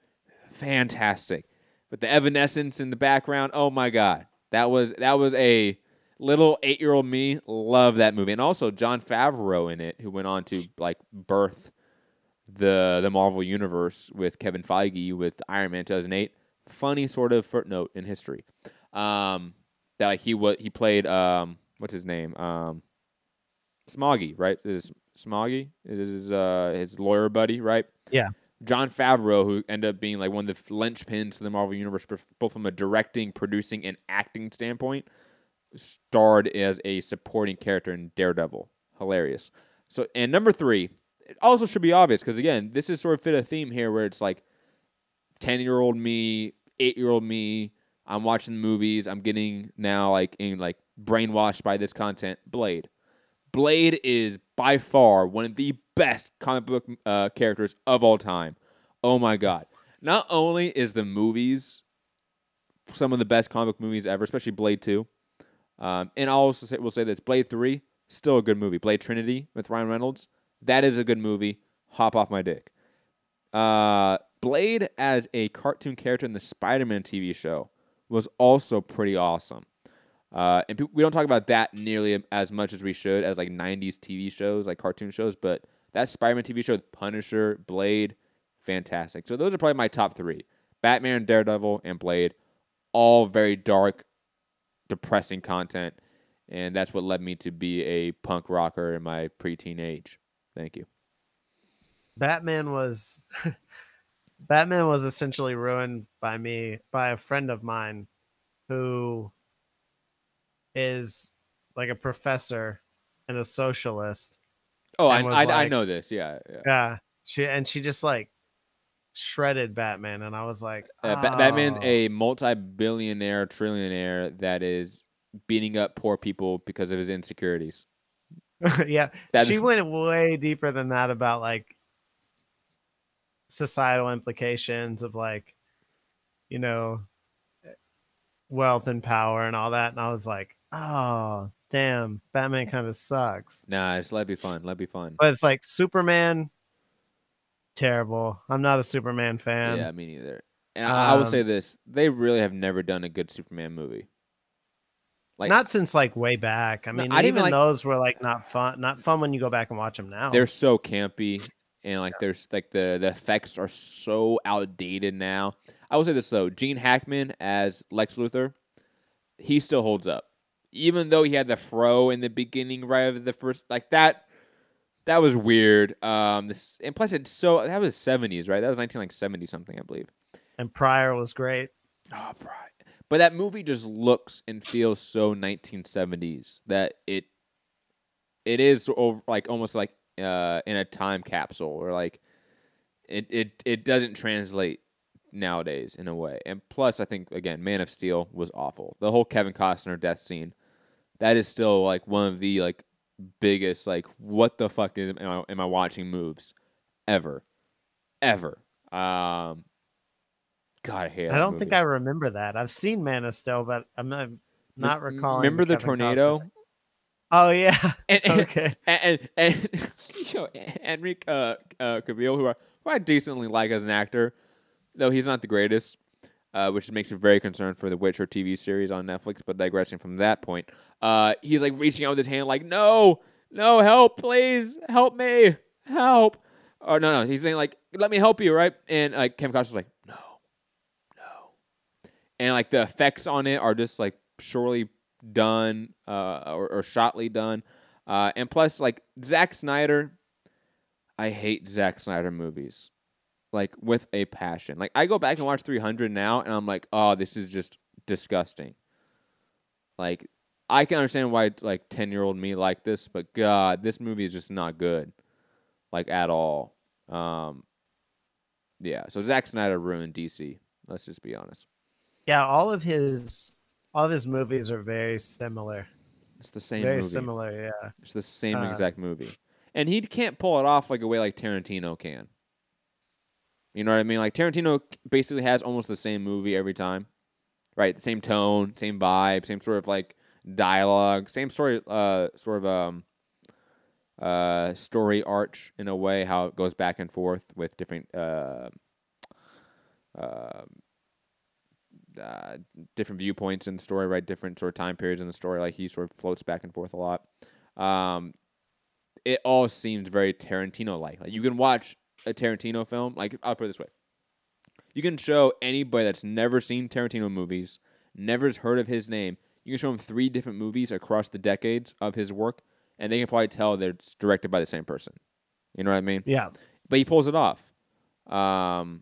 fantastic. But the evanescence in the background, oh my god, that was a little 8-year-old me loved that movie, and also Jon Favreau in it, who went on to like birth the Marvel universe with Kevin Feige with Iron Man 2008. Funny sort of footnote in history. That like he played what's his name? Smoggy, right? Is Smoggy is his lawyer buddy, right?
Yeah.
Jon Favreau, who ended up being like one of the linchpins to the Marvel universe, both from a directing, producing, and acting standpoint, starred as a supporting character in Daredevil. Hilarious. So, and number 3, it also should be obvious because again, this is sort of fit a theme here where it's like 10-year-old me, 8-year-old me. I'm watching movies. I'm getting now like brainwashed by this content. Blade. Blade is by far one of the best comic book characters of all time. Oh my god! Not only is the movies some of the best comic book movies ever, especially Blade 2, and I'll also will say this: Blade 3 still a good movie. Blade Trinity with Ryan Reynolds, that is a good movie. Hop off my dick. Blade as a cartoon character in the Spider-Man TV show was also pretty awesome. And we don't talk about that nearly as much as we should as like 90s TV shows, like cartoon shows, but that Spider-Man TV show, Punisher, Blade, fantastic. So those are probably my top 3. Batman, Daredevil, and Blade, all very dark, depressing content, and that's what led me to be a punk rocker in my preteen age. Thank you.
Batman was essentially ruined by a friend of mine who is like a professor and a socialist.
Oh, I know this. Yeah.
Yeah. She just like shredded Batman, and I was like, oh.
Batman's a multi-billionaire, trillionaire that is beating up poor people because of his insecurities.
Yeah. She went way deeper than that about like societal implications of like, you know, wealth and power and all that. And I was like, oh, damn, Batman kind of sucks.
Nah, let be fun. Let be fun.
But it's like Superman, terrible. I'm not a Superman fan.
Yeah, me neither. And I will say this: they really have never done a good Superman movie.
Like, not since like way back. I mean, even those were like not fun. Not fun when you go back and watch them now.
They're so campy, and like there's like the effects are so outdated now. I will say this though: Gene Hackman as Lex Luthor, he still holds up, even though he had the fro in the beginning, right of the first like that. That was weird. And plus that was 70s, right? That was 1970 something, I believe.
And Pryor was great.
Oh, Pryor. But that movie just looks and feels so 1970s that it is like almost like in a time capsule, or like it doesn't translate nowadays in a way. And plus, I think again, Man of Steel was awful. The whole Kevin Costner death scene, that is still like one of the like biggest like what the fuck am I watching moves ever. God, I hate that
don't
movie.
think I remember that. I've seen Man of Steel, but I'm not recalling.
Remember the tornado?
Costner. Oh yeah.
Okay. And you know, Henry Cavill, who I decently like as an actor, though he's not the greatest. which makes me very concerned for the Witcher TV series on Netflix. But digressing from that point, he's like reaching out with his hand, like, no, no, help, please, help me, help. Or no, he's saying like, let me help you, right? And like Kevin Costner's like, no, no, and like the effects on it are just like surely done, or shotly done, and plus like Zack Snyder. I hate Zack Snyder movies, like with a passion. Like I go back and watch 300 now, and I'm like, oh, this is just disgusting. Like I can understand why like 10-year-old me like this, but God, this movie is just not good, like at all. Yeah. So Zack Snyder ruined DC. Let's just be honest.
Yeah, all of his movies are very similar.
It's the same
Very
movie.
similar, yeah.
It's the same exact movie, and he can't pull it off like a way like Tarantino can. You know what I mean? Like Tarantino basically has almost the same movie every time, right? The same tone, same vibe, same sort of like dialogue, same story, story arch in a way. How it goes back and forth with different different viewpoints in the story, right? Different sort of time periods in the story. Like he sort of floats back and forth a lot. It all seems very Tarantino-like. Like you can watch a Tarantino film. Like I'll put it this way: you can show anybody that's never seen Tarantino movies, never has heard of his name. You can show them 3 different movies across the decades of his work, and they can probably tell that it's directed by the same person. You know what I mean?
Yeah.
But he pulls it off. I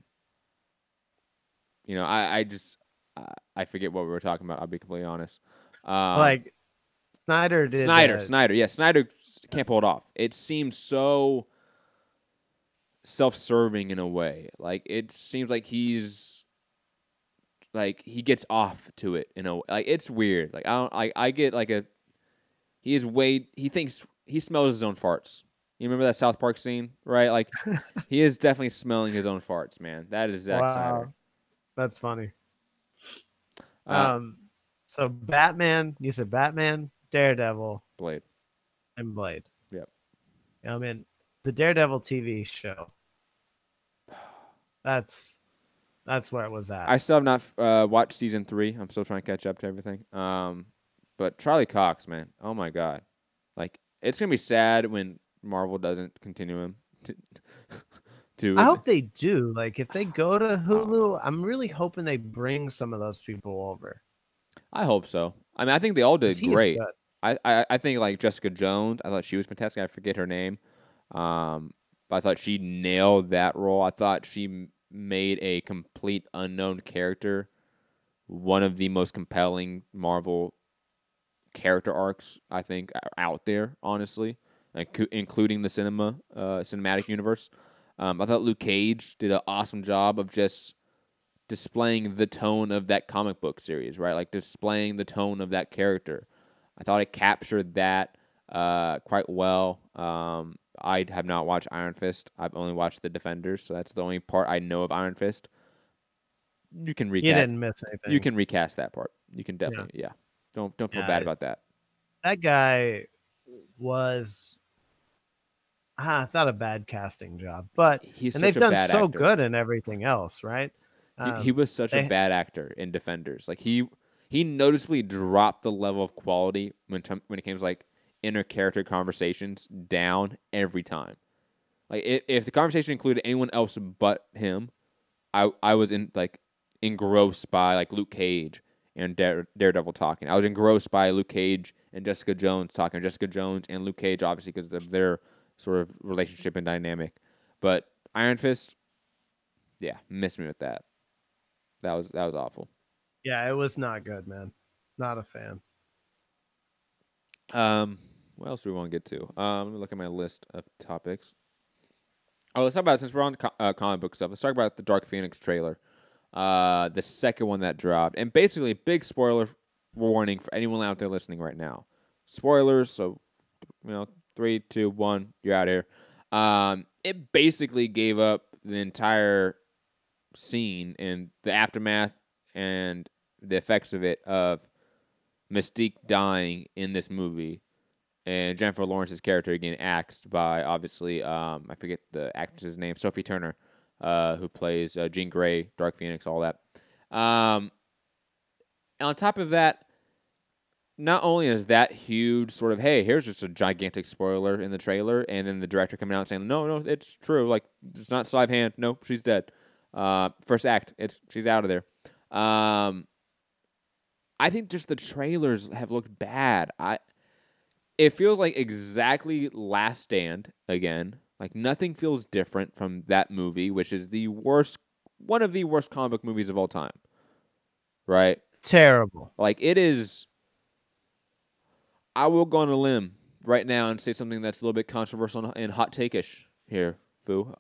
forget what we were talking about. I'll be completely honest.
Like Snyder did.
Snyder. Yeah, Snyder can't pull it off. It seems so self-serving in a way. Like it seems like he's like he gets off to it in a like it's weird. Like I get like he thinks he smells his own farts. You remember that South Park scene, right? Like he is definitely smelling his own farts, man. That is Zack Snyder.
That's funny. So Batman, you said Batman, Daredevil,
Blade,
and Blade.
Yep.
I mean, the Daredevil TV show. That's where it was at.
I still have not watched season 3. I'm still trying to catch up to everything. But Charlie Cox, man, oh my God, like it's gonna be sad when Marvel doesn't continue him.
I hope they do. Like, if they go to Hulu, I'm really hoping they bring some of those people over.
I hope so. I mean, I think they all did great. I think like Jessica Jones. I thought she was fantastic. I forget her name, but I thought she nailed that role. I thought she made a complete unknown character one of the most compelling Marvel character arcs I think out there. Honestly, including the cinematic universe. I thought Luke Cage did an awesome job of just displaying the tone of that comic book series, right? Like displaying the tone of that character. I thought it captured that quite well. I have not watched Iron Fist. I've only watched The Defenders, so that's the only part I know of Iron Fist. You can recast.
You didn't miss anything.
You can recast that part. You can definitely, yeah. Don't feel bad about that.
That guy was. It's not a bad casting job, but they've done so good in everything else, right?
He was such a bad actor in Defenders. Like he noticeably dropped the level of quality when it came to like inner character conversations down every time. Like if the conversation included anyone else but him, I was engrossed by like Luke Cage and Daredevil talking. I was engrossed by Luke Cage and Jessica Jones talking. Jessica Jones and Luke Cage obviously because of their sort of relationship and dynamic. But Iron Fist, yeah, missed me with that. That was awful.
Yeah, it was not good, man. Not a fan.
What else do we want to get to? Let me look at my list of topics. Oh, let's talk about, since we're on comic book stuff, let's talk about the Dark Phoenix trailer. The second one that dropped. And basically, big spoiler warning for anyone out there listening right now. Spoilers, so, 3, 2, 1, you're out of here. It basically gave up the entire scene and the aftermath and the effects of it of Mystique dying in this movie and Jennifer Lawrence's character getting axed by, obviously, I forget the actress's name, Sophie Turner, who plays Jean Grey, Dark Phoenix, all that. Um, on top of that, not only is that huge sort of, hey, here's just a gigantic spoiler in the trailer, and then the director coming out saying, no, it's true. Like, it's not sleight of hand. Nope, she's dead. First act, she's out of there. I think just the trailers have looked bad. It feels like exactly Last Stand again. Like, nothing feels different from that movie, which is one of the worst comic book movies of all time. Right?
Terrible.
Like, it is. I will go on a limb right now and say something that's a little bit controversial and hot take-ish here, Fu.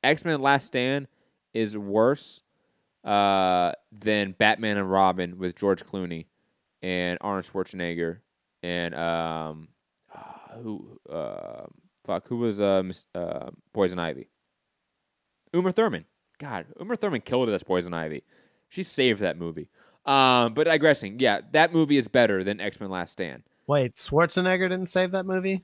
X-Men Last Stand is worse than Batman and Robin with George Clooney and Arnold Schwarzenegger and who was Poison Ivy? Uma Thurman. God, Uma Thurman killed it as Poison Ivy. She saved that movie. But digressing, yeah, that movie is better than X-Men Last Stand.
Wait, Schwarzenegger didn't save that movie?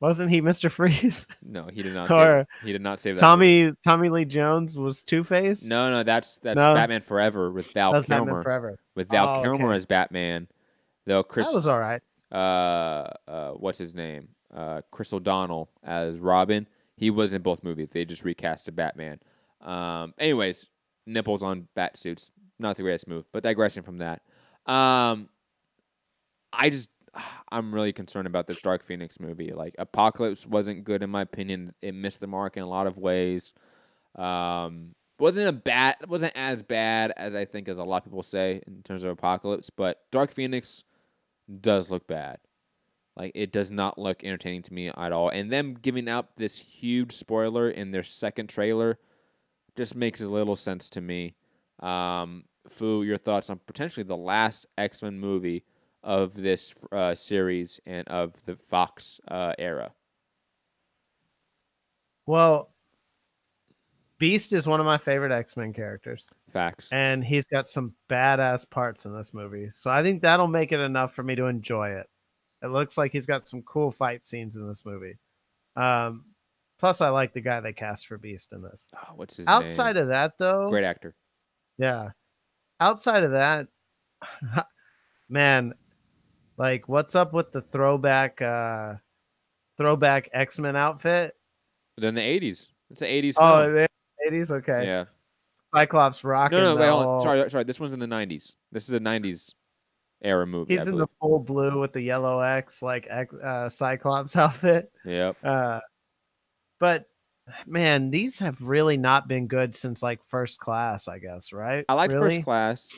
Wasn't he Mr. Freeze?
No, he did not. He did not save that.
Tommy Lee Jones was Two-Face.
No, that's Batman Forever with Val Kilmer.
Batman Forever
With Val Kilmer as Batman. Though
that was all right.
What's his name? Chris O'Donnell as Robin. He was in both movies. They just recast the Batman. Anyways, nipples on bat suits. Not the greatest move, but digressing from that. I'm really concerned about this Dark Phoenix movie. Like, Apocalypse wasn't good in my opinion. It missed the mark in a lot of ways. Wasn't as bad as I think as a lot of people say in terms of Apocalypse, but Dark Phoenix does look bad. Like, it does not look entertaining to me at all. And them giving out this huge spoiler in their second trailer just makes a little sense to me. Fu, your thoughts on potentially the last X-Men movie of this series and of the Fox era?
Well, Beast is one of my favorite X-Men characters.
Facts.
And he's got some badass parts in this movie. So I think that'll make it enough for me to enjoy it. It looks like he's got some cool fight scenes in this movie. Plus, I like the guy they cast for Beast in this.
Oh, what's his name?
Outside of that, though...
Great actor.
Yeah. Outside of that, man, like, what's up with the throwback X-Men outfit?
They're in the 80s. It's an 80s
film.
Oh,
the 80s? Okay.
Yeah.
Cyclops rocking.
No, wait, hold on. Sorry. This one's in the 90s. This is a 90s era movie.
He's in the full blue with the yellow X, like Cyclops outfit.
Yep.
But man, these have really not been good since like First Class, I guess, right?
I liked First Class.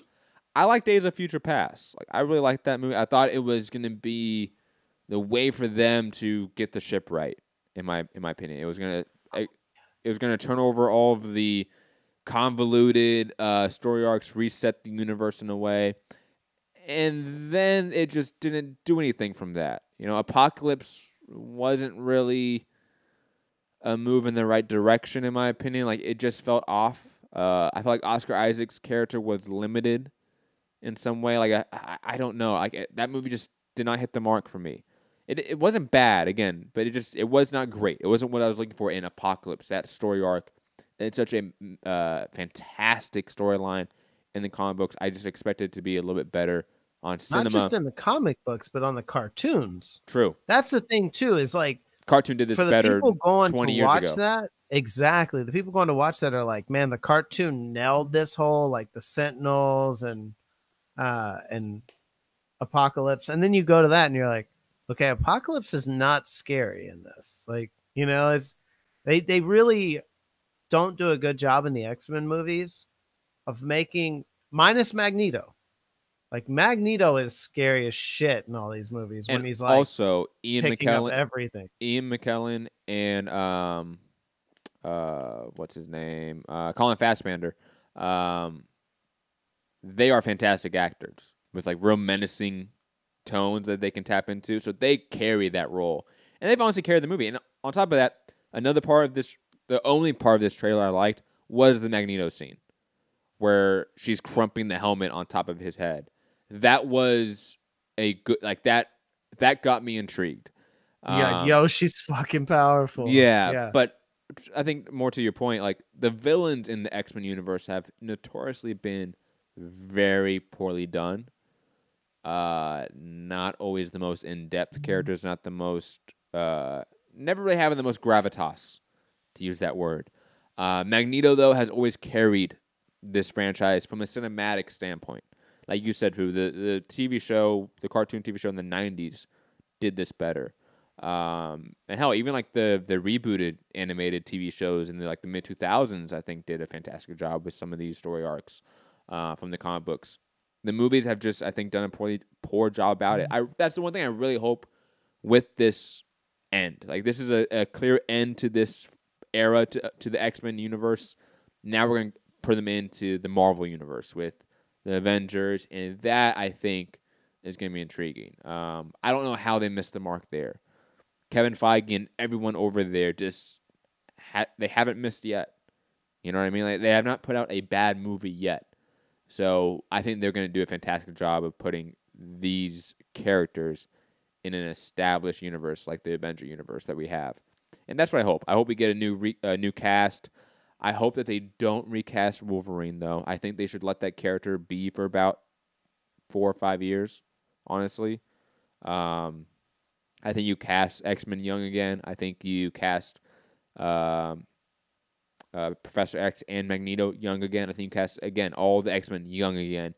I like Days of Future Past. Like, I really liked that movie. I thought it was going to be the way for them to get the ship right. In my opinion, it was going to turn over all of the convoluted story arcs, reset the universe in a way, and then it just didn't do anything from that. You know, Apocalypse wasn't really a move in the right direction, in my opinion. Like, it just felt off. I felt like Oscar Isaac's character was limited in some way. Like, I don't know. Like, that movie just did not hit the mark for me. It wasn't bad, again, but it was not great. It wasn't what I was looking for in Apocalypse, that story arc. It's such a fantastic storyline in the comic books. I just expected it to be a little bit better on cinema.
Not just in the comic books, but on the cartoons.
True.
That's the thing, too, is like,
cartoon did this better 20 years ago.
That, exactly. The people going to watch that are like, man, the cartoon nailed this whole, like, the Sentinels and Apocalypse. And then you go to that and you're like, okay, Apocalypse is not scary in this. Like, you know, it's they really don't do a good job in the X-Men movies of making, minus Magneto. Like, Magneto is scary as shit in all these movies when he's like,
also Ian McKellen,
everything.
Ian McKellen and what's his name? Colin Fassbender. They are fantastic actors with like real menacing tones that they can tap into, so they carry that role, and they've honestly carried the movie. And on top of that, another part of this, the only part of this trailer I liked was the Magneto scene where she's crumping the helmet on top of his head. That was a good, like, that got me intrigued.
Yeah, she's fucking powerful.
Yeah, but I think more to your point, like the villains in the X-Men universe have notoriously been very poorly done. Not always the most in-depth characters, not the most, never really having the most gravitas, to use that word. Magneto, though, has always carried this franchise from a cinematic standpoint. Like you said, Fu, the TV show, the cartoon TV show in the 90s did this better. And hell, even like the rebooted animated TV shows in the mid 2000s, I think did a fantastic job with some of these story arcs from the comic books. The movies have just, I think, done a poor job about it. That's the one thing I really hope with this end. Like, this is a clear end to this era, to the X-Men universe. Now we're going to put them into the Marvel universe with the Avengers, and that, I think, is going to be intriguing. I don't know how they missed the mark there. Kevin Feige and everyone over there just they haven't missed yet. You know what I mean? Like, they have not put out a bad movie yet. So I think they're going to do a fantastic job of putting these characters in an established universe like the Avenger universe that we have. And that's what I hope. I hope we get a new cast. I hope that they don't recast Wolverine, though. I think they should let that character be for about 4 or 5 years, honestly. I think you cast X-Men young again. I think you cast Professor X and Magneto young again. I think you cast, again, all the X-Men young again.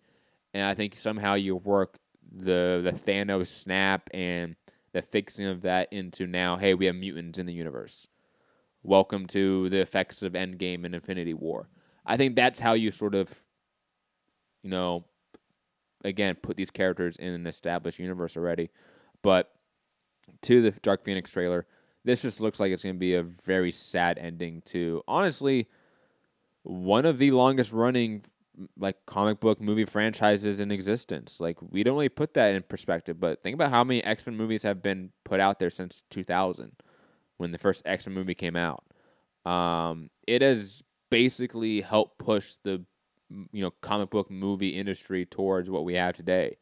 And I think somehow you work the Thanos snap and the fixing of that into now, hey, we have mutants in the universe. Welcome to the effects of Endgame and Infinity War. I think that's how you sort of, again, put these characters in an established universe already. But to the Dark Phoenix trailer, this just looks like it's going to be a very sad ending to, honestly, one of the longest running comic book movie franchises in existence. Like, we don't really put that in perspective, but think about how many X-Men movies have been put out there since 2000 when the first X-Men movie came out. It has basically helped push the comic book movie industry towards what we have today.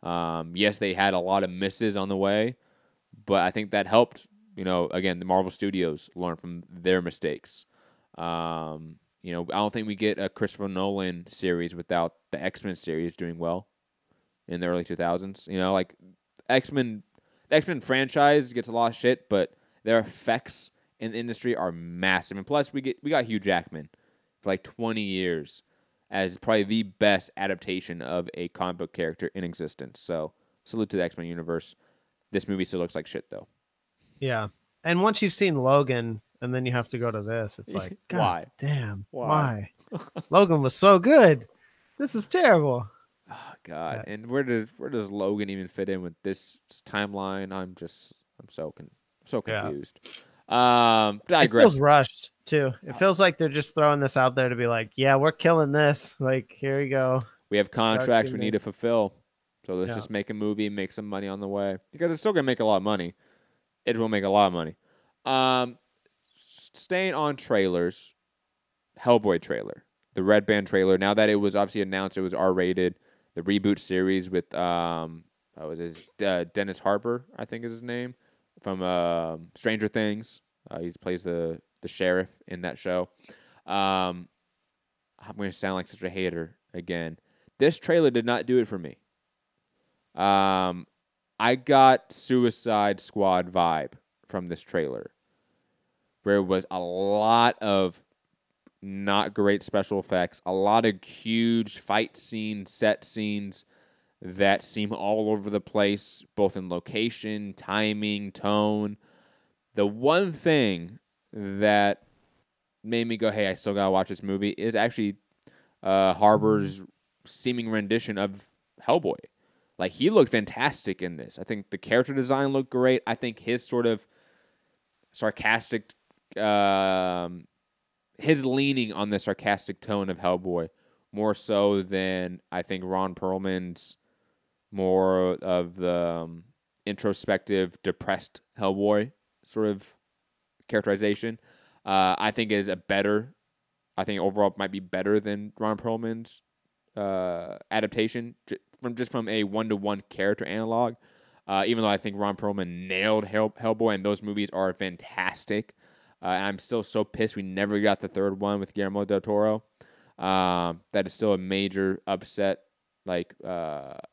Yes, they had a lot of misses on the way, but I think that helped, again, the Marvel Studios learn from their mistakes. I don't think we get a Christopher Nolan series without the X-Men series doing well in the early 2000s. X-Men, the X-Men franchise gets a lot of shit, but their effects in the industry are massive. And plus, we got Hugh Jackman for 20 years as probably the best adaptation of a comic book character in existence. So, salute to the X-Men universe. This movie still looks like shit, though.
Yeah. And once you've seen Logan, and then you have to go to this, it's like, God
why?
Damn. Why? Logan was so good. This is terrible.
Oh, God. Yeah. And where does Logan even fit in with this timeline? I'm so confused.
It feels rushed too. It feels like they're just throwing this out there to be like, yeah, we're killing this. Like, here you go.
We have contracts we need to fulfill. So let's just make a movie, make some money on the way. Because it's still going to make a lot of money. It will make a lot of money. Staying on trailers, Hellboy trailer. The Red Band trailer. Now that it was obviously announced it was R-rated. The reboot series with, Dennis Harper, I think is his name, from Stranger Things. He plays the sheriff in that show. I'm going to sound like such a hater again. This trailer did not do it for me. I got Suicide Squad vibe from this trailer, where it was a lot of not great special effects, a lot of huge fight scenes, set scenes that seem all over the place, both in location, timing, tone. The one thing that made me go, hey, I still gotta watch this movie is actually Harbor's seeming rendition of Hellboy. Like, he looked fantastic in this. I think the character design looked great. I think his sort of sarcastic, his leaning on the sarcastic tone of Hellboy more so than I think Ron Perlman's more of the introspective, depressed Hellboy sort of characterization. I think is I think overall might be better than Ron Perlman's adaptation from a one-to-one character analog. Even though I think Ron Perlman nailed Hellboy, and those movies are fantastic. I'm still so pissed we never got the third one with Guillermo del Toro. That is still a major upset,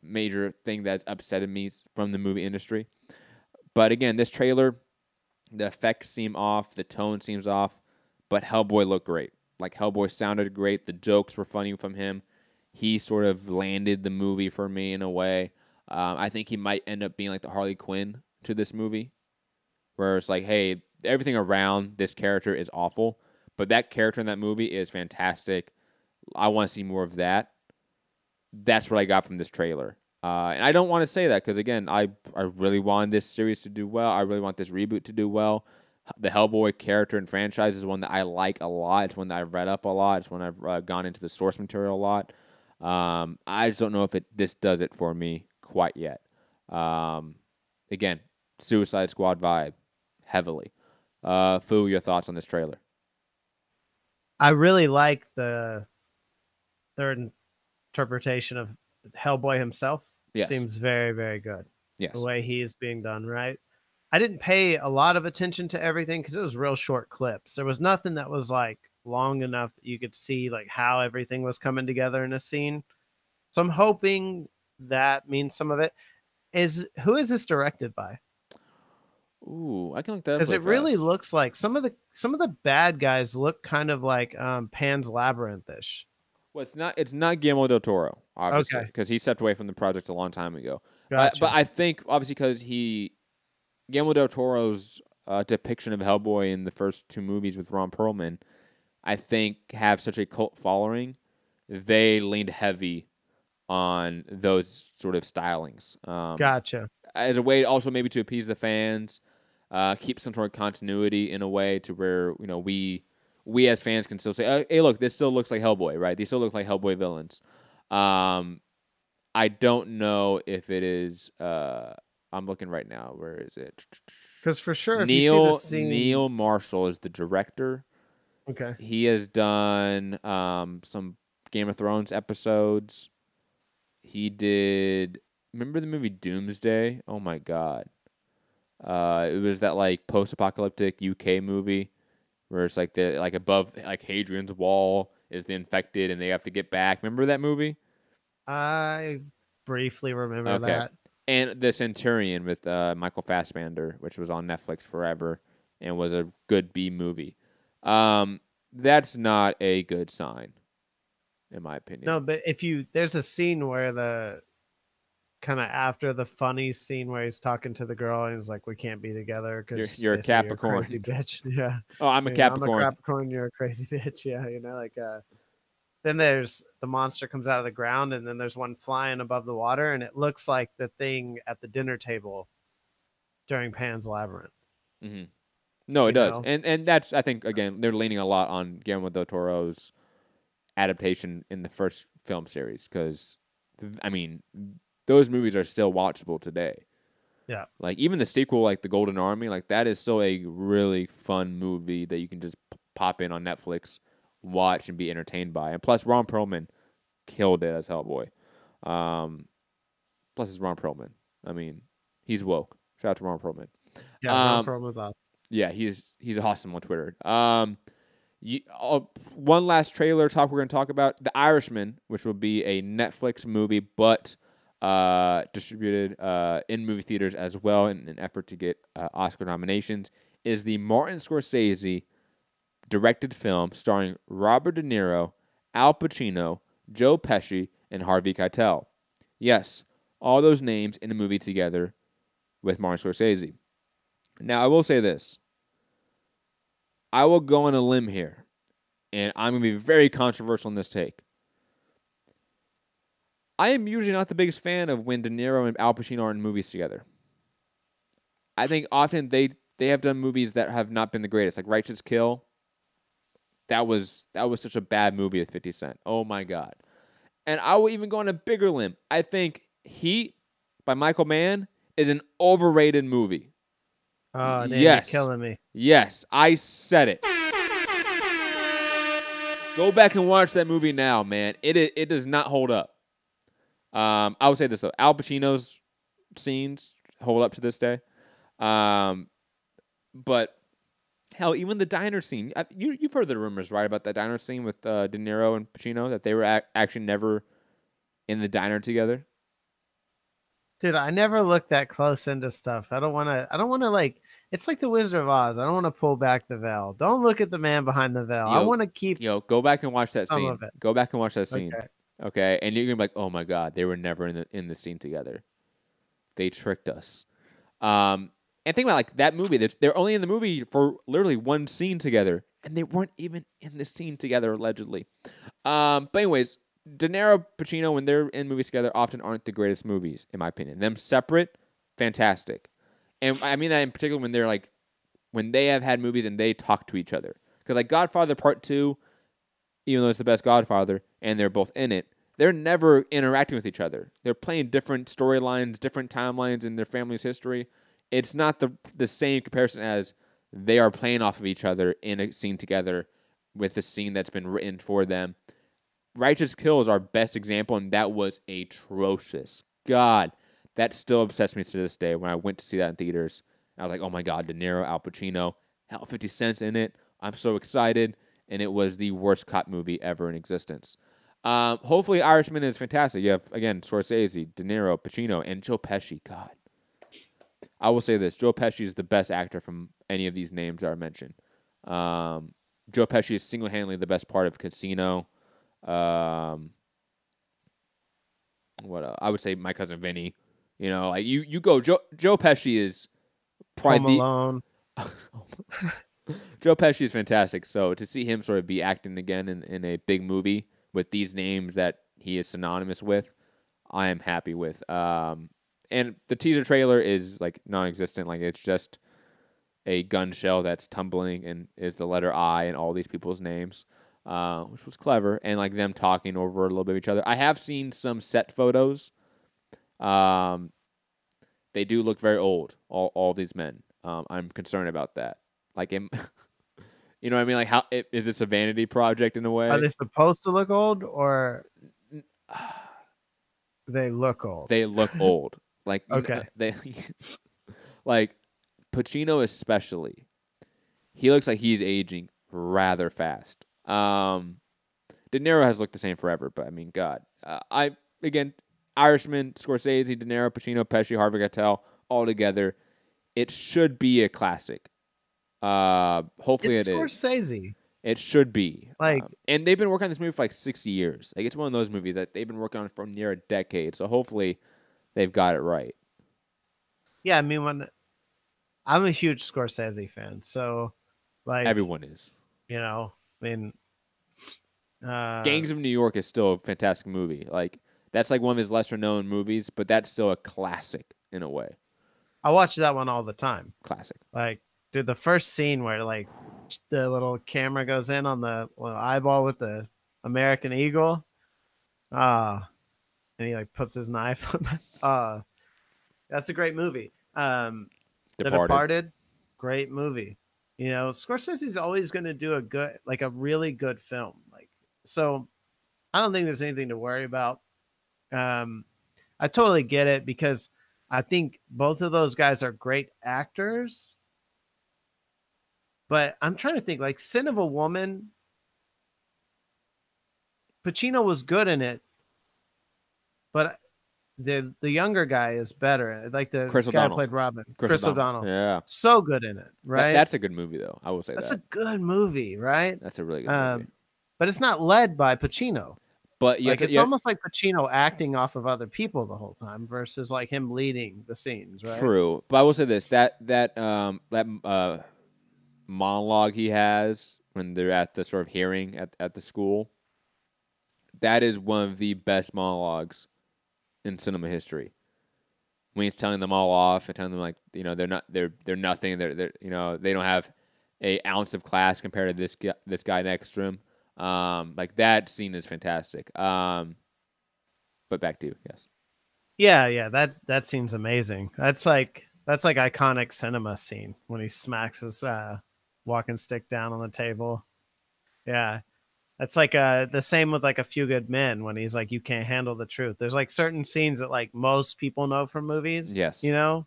major thing that's upsetted me from the movie industry. But again, this trailer, the effects seem off, the tone seems off, but Hellboy looked great. Like, Hellboy sounded great. The jokes were funny from him. He sort of landed the movie for me in a way. I think he might end up being like the Harley Quinn to this movie, where it's like, hey, everything around this character is awful, but that character in that movie is fantastic. I want to see more of that. That's what I got from this trailer. And I don't want to say that because, again, I really want this series to do well. I really want this reboot to do well. The Hellboy character and franchise is one that I like a lot. It's one that I've read up a lot. It's one I've gone into the source material a lot. I just don't know if this does it for me quite yet. Again, Suicide Squad vibe, heavily. Fu, your thoughts on this trailer?
I really like the third interpretation of Hellboy himself.
Yes.
Seems very, very good.
Yes.
The way he is being done, right? I didn't pay a lot of attention to everything because it was real short clips. There was nothing that was like long enough that you could see like how everything was coming together in a scene. So I'm hoping that means some of it. Who is this directed by?
Ooh, I can look that up.
Because it really looks like some of the bad guys look kind of like Pan's Labyrinth-ish.
Well, it's not Guillermo del Toro, obviously,
Okay.
because he stepped away from the project a long time ago.
Gotcha.
But I think obviously because Guillermo del Toro's depiction of Hellboy in the first two movies with Ron Perlman, I think have such a cult following, they leaned heavy on those sort of stylings.
Gotcha.
As a way also maybe to appease the fans, keep some sort of continuity in a way to where we as fans can still say, hey, look, this still looks like Hellboy, right? These still look like Hellboy villains. I don't know if it is. I'm looking right now. Where is it?
Because for sure, if
Neil
you see the scene...
Neil Marshall is the director.
Okay.
He has done some Game of Thrones episodes. He did. Remember the movie Doomsday? Oh my god. It was that like post-apocalyptic UK movie where it's like above like Hadrian's Wall is the infected and they have to get back. Remember that movie?
I briefly remember that.
And The Centurion with Michael Fassbender, which was on Netflix forever and was a good B movie. That's not a good sign, in my opinion.
No, but there's a scene where the kind of after the funny scene where he's talking to the girl and he's like, "We can't be together because
you're a Capricorn,
crazy bitch." Yeah.
Oh, I'm a Capricorn.
I'm a Capricorn. You're a crazy bitch. Yeah, Then there's the monster comes out of the ground, and then there's one flying above the water, and it looks like the thing at the dinner table during Pan's Labyrinth.
Mm-hmm. No, it does, and that's, I think, again, they're leaning a lot on Guillermo del Toro's adaptation in the first film series because, I mean, those movies are still watchable today.
Yeah,
like even the sequel, like The Golden Army, like that is still a really fun movie that you can just pop in on Netflix, watch, and be entertained by. And plus, Ron Perlman killed it as Hellboy. Plus, it's Ron Perlman. I mean, he's woke. Shout out to Ron Perlman.
Yeah, Ron Perlman's awesome.
Yeah, he's awesome on Twitter. One last trailer talk we're going to talk about, The Irishman, which will be a Netflix movie, but distributed in movie theaters as well in an effort to get Oscar nominations, is the Martin Scorsese directed film starring Robert De Niro, Al Pacino, Joe Pesci, and Harvey Keitel. Yes, all those names in a movie together with Martin Scorsese. Now, I will say this. I will go on a limb here, and I'm going to be very controversial in this take. I am usually not the biggest fan of when De Niro and Al Pacino are in movies together. I think often they have done movies that have not been the greatest, like Righteous Kill. That was such a bad movie with 50 Cent. Oh, my God. And I will even go on a bigger limb. I think Heat by Michael Mann is an overrated movie.
Oh, damn,
yes.
You're killing me.
Yes, I said it. Go back and watch that movie now, man. It does not hold up. I would say this, though. Al Pacino's scenes hold up to this day. But Hell, even the diner scene. You've heard the rumors, right, about that diner scene with De Niro and Pacino, that they were actually never in the diner together.
Dude, I never looked that close into stuff. I don't want to. I don't want to like. It's like the Wizard of Oz. I don't want to pull back the veil. Don't look at the man behind the veil. I
Yo,
want to keep
go back and watch that
some
scene.
of it.
Go back and watch that scene.
Okay.
Okay, and you're gonna be like, oh my god, they were never in the scene together. They tricked us. And think about like that movie. They're only in the movie for literally one scene together, and they weren't even in the scene together allegedly. But anyways, De Niro, Pacino, when they're in movies together, often aren't the greatest movies, in my opinion. Them separate, fantastic. And I mean that in particular when they have had movies and they talk to each other. Because like Godfather Part 2, even though it's the best Godfather, and they're both in it, they're never interacting with each other. They're playing different storylines, different timelines in their family's history. It's not the same comparison as they are playing off of each other in a scene together with a scene that's been written for them. Righteous Kill is our best example, and that was atrocious. God, that still upsets me to this day when I went to see that in theaters. I was like, oh my God, De Niro, Al Pacino, hell, 50 Cent's in it. I'm so excited. And it was the worst cop movie ever in existence. Hopefully, Irishman is fantastic. You have, again, Scorsese, De Niro, Pacino, and Joe Pesci. God. I will say this. Joe Pesci is the best actor from any of these names that are mentioned. Joe Pesci is single-handedly the best part of Casino. What else? I would say My Cousin Vinny. You know, like you go. Joe Pesci is probably
Home Alone.
Joe Pesci is fantastic. So to see him sort of be acting again in a big movie with these names that he is synonymous with, I am happy with. And the teaser trailer is like non-existent. Like it's just a gun shell that's tumbling and is the letter I in all these people's names, which was clever. And like them talking over a little bit of each other. I have seen some set photos. They do look very old. All these men. I'm concerned about that. Like, you know what I mean? Like, is this a vanity project in a way?
Are they supposed to look old, or they look old?
They look old. Like,
okay.
Like, Pacino especially. He looks like he's aging rather fast. De Niro has looked the same forever, but I mean, God. Again, Irishman, Scorsese, De Niro, Pacino, Pesci, Harvey Keitel, all together. It should be a classic. Hopefully
it's
it
Scorsese.
is. It should be.
Like,
and they've been working on this movie for like 6 years. Like, it's one of those movies that they've been working on for near a decade. So hopefully they've got it right.
Yeah, I mean, I'm a huge Scorsese fan, so like
everyone is.
You know, I mean,
Gangs of New York is still a fantastic movie. Like, that's like one of his lesser known movies, but that's still a classic in a way.
I watch that one all the time.
Classic.
Like, dude, the first scene where like the little camera goes in on the eyeball with the American Eagle, and he like puts his knife on. That's a great movie. The Departed, great movie. You know, Scorsese's always going to do a really good film. Like, so I don't think there's anything to worry about. I totally get it because I think both of those guys are great actors. But I'm trying to think, like, Sin of a Woman, Pacino was good in it, but the younger guy is better. Like the guy who played Robin, Chris O'Donnell.
Yeah,
so good in it, right?
That's a good movie, though. I will say
that's a good movie, right?
That's a really good movie.
But it's not led by Pacino.
But
like it's almost like Pacino acting off of other people the whole time versus like him leading the scenes, right?
True, but I will say this: that monologue he has when they're at the sort of hearing at the school, that is one of the best monologues in cinema history. When he's telling them all off and telling them like, you know, they're nothing, they're you know, they don't have an ounce of class compared to this guy next to him. Like that scene is fantastic. But back to you, yes.
Yeah, that scene's amazing. That's like iconic cinema scene when he smacks his walking stick down on the table. Yeah. That's like the same with like A Few Good Men when he's like, you can't handle the truth. There's like certain scenes that like most people know from movies.
Yes.
You know?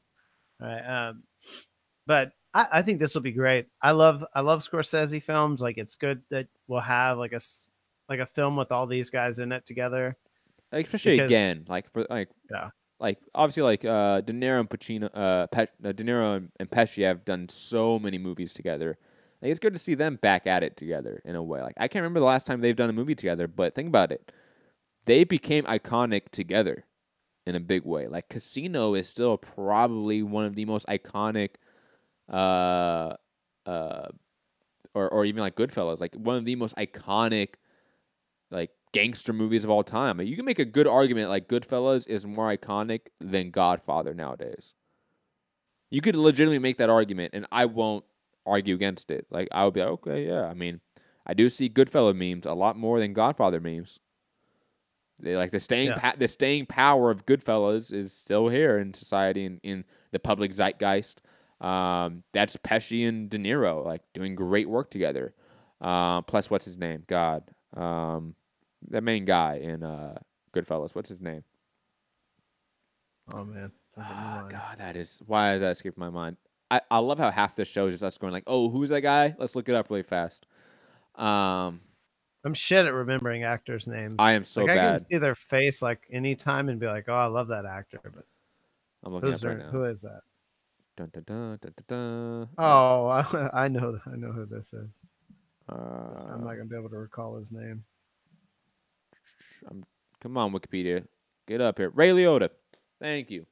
Right. But I think this will be great. I love Scorsese films. Like it's good that we'll have like a film with all these guys in it together
Like, especially
because
again, like for
yeah
like obviously like De Niro and Pacino, De Niro and Pesci have done so many movies together. Like, it's good to see them back at it together in a way. Like, I can't remember the last time they've done a movie together, but think about it. They became iconic together in a big way. Like, Casino is still probably one of the most iconic, uh, uh, or even like Goodfellas, like one of the most iconic like gangster movies of all time. Like, you can make a good argument like Goodfellas is more iconic than Godfather nowadays. You could legitimately make that argument, and I won't argue against it. Like, I would be like, okay, yeah. I mean, I do see Goodfellas memes a lot more than Godfather memes. They like
yeah
the staying power of Goodfellas is still here in society and in the public zeitgeist. That's Pesci and De Niro like doing great work together. Plus, what's his name? God, that main guy in Goodfellas. What's his name?
oh man
Ah, God, that is why is that escaping my mind? I love how half the show is just us going like, oh, who's that guy? Let's look it up really fast. Um,
I'm shit at remembering actors'
I
names.
am so
Like I can
bad.
see their face like anytime and be like, oh, I love that actor, but
I'm looking up right now.
who is that?
Dun, dun, dun, dun, dun, dun.
Oh, I know who this is. But I'm
Uh,
not gonna be able to recall his name.
I'm, come on, Wikipedia, get up here. Ray Liotta. Thank you,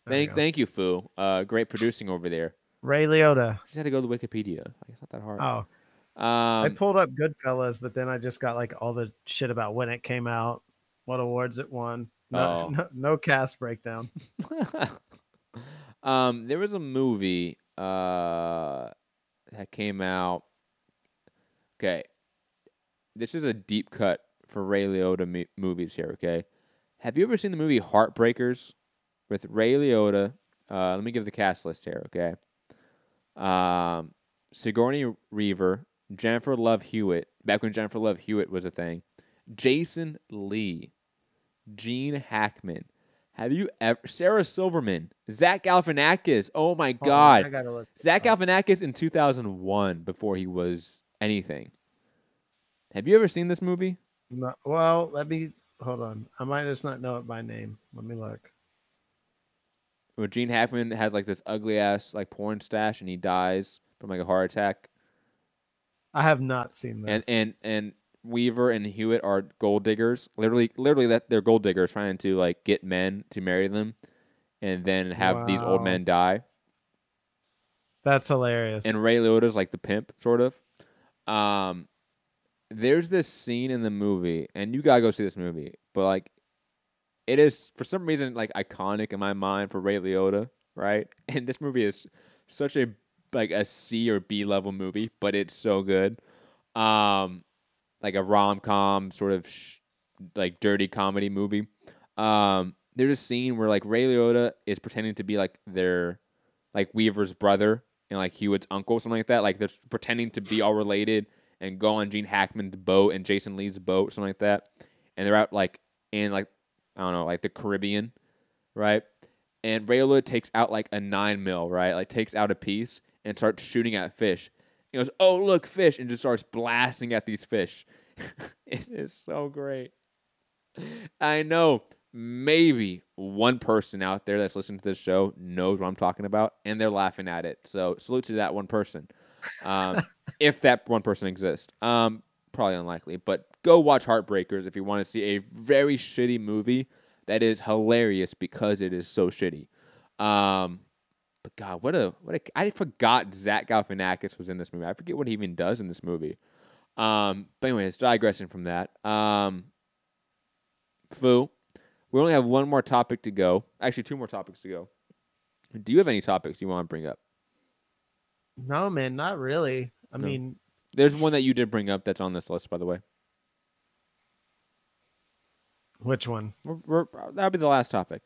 There we go.
thank you, Fu. Great producing over there.
Ray Liotta.
Just had to go to Wikipedia. Like, it's not that hard.
Oh, I
Um,
pulled up Goodfellas, but then I just got like all the shit about when it came out, what awards it won. No,
oh,
no cast breakdown.
there was a movie that came out. Okay, this is a deep cut for Ray Liotta movies here. Okay, have you ever seen the movie Heartbreakers with Ray Liotta? Let me give the cast list here. Okay, um, Sigourney Weaver, Jennifer Love Hewitt. Back when Jennifer Love Hewitt was a thing, Jason Lee, Gene Hackman. Have you ever Sarah Silverman, Zach Galifianakis? Oh my
Hold on,
God,
I gotta look this
Zach
up.
Galifianakis in 2001 before he was anything. Have you ever seen this movie?
No, well, let me hold on. I might just not know it by name. Let me look.
Where Gene Hackman has like this ugly ass like porn stash and he dies from like a heart attack,
I have not seen
and
this.
and Weaver and Hewitt are gold diggers. Literally that they're gold diggers trying to like get men to marry them, and then have these old
Wow,
men die.
that's
And
hilarious.
Ray Liotta's like the pimp, sort of. Um, there's this scene in the movie, and you gotta go see this movie. But like, it is for some reason like iconic in my mind for Ray Liotta, right? And this movie is such a like a C or B level movie, but it's so good. Um, like a rom com sort of like dirty comedy movie. There's a scene where like Ray Liotta is pretending to be like their like Weaver's brother and like Hewitt's uncle, something like that. Like they're pretending to be all related and go on Gene Hackman's boat and Jason Lee's boat, something like that. And they're out like in like I don't know, like the Caribbean, right? And Ray Liotta takes out like a 9 mil, right? Like takes out a piece and starts shooting at fish. He goes, "Oh look, fish!" and just starts blasting at these fish. It is so great. I know maybe one person out there that's listening to this show knows what I'm talking about, and they're laughing at it. So salute to that one person, if that one person exists. Probably unlikely, but go watch Heartbreakers if you want to see a very shitty movie that is hilarious because it is so shitty. Um, but God, I forgot Zach Galifianakis was in this movie. I forget what he even does in this movie. But anyways, digressing from that. Fu, we only have one more topic to go. Actually, two more topics to go. Do you have any topics you want to bring up?
No, man, not really. I
No.
mean,
There's one that you did bring up that's on this list, by the way.
which one?
That'll be the last topic.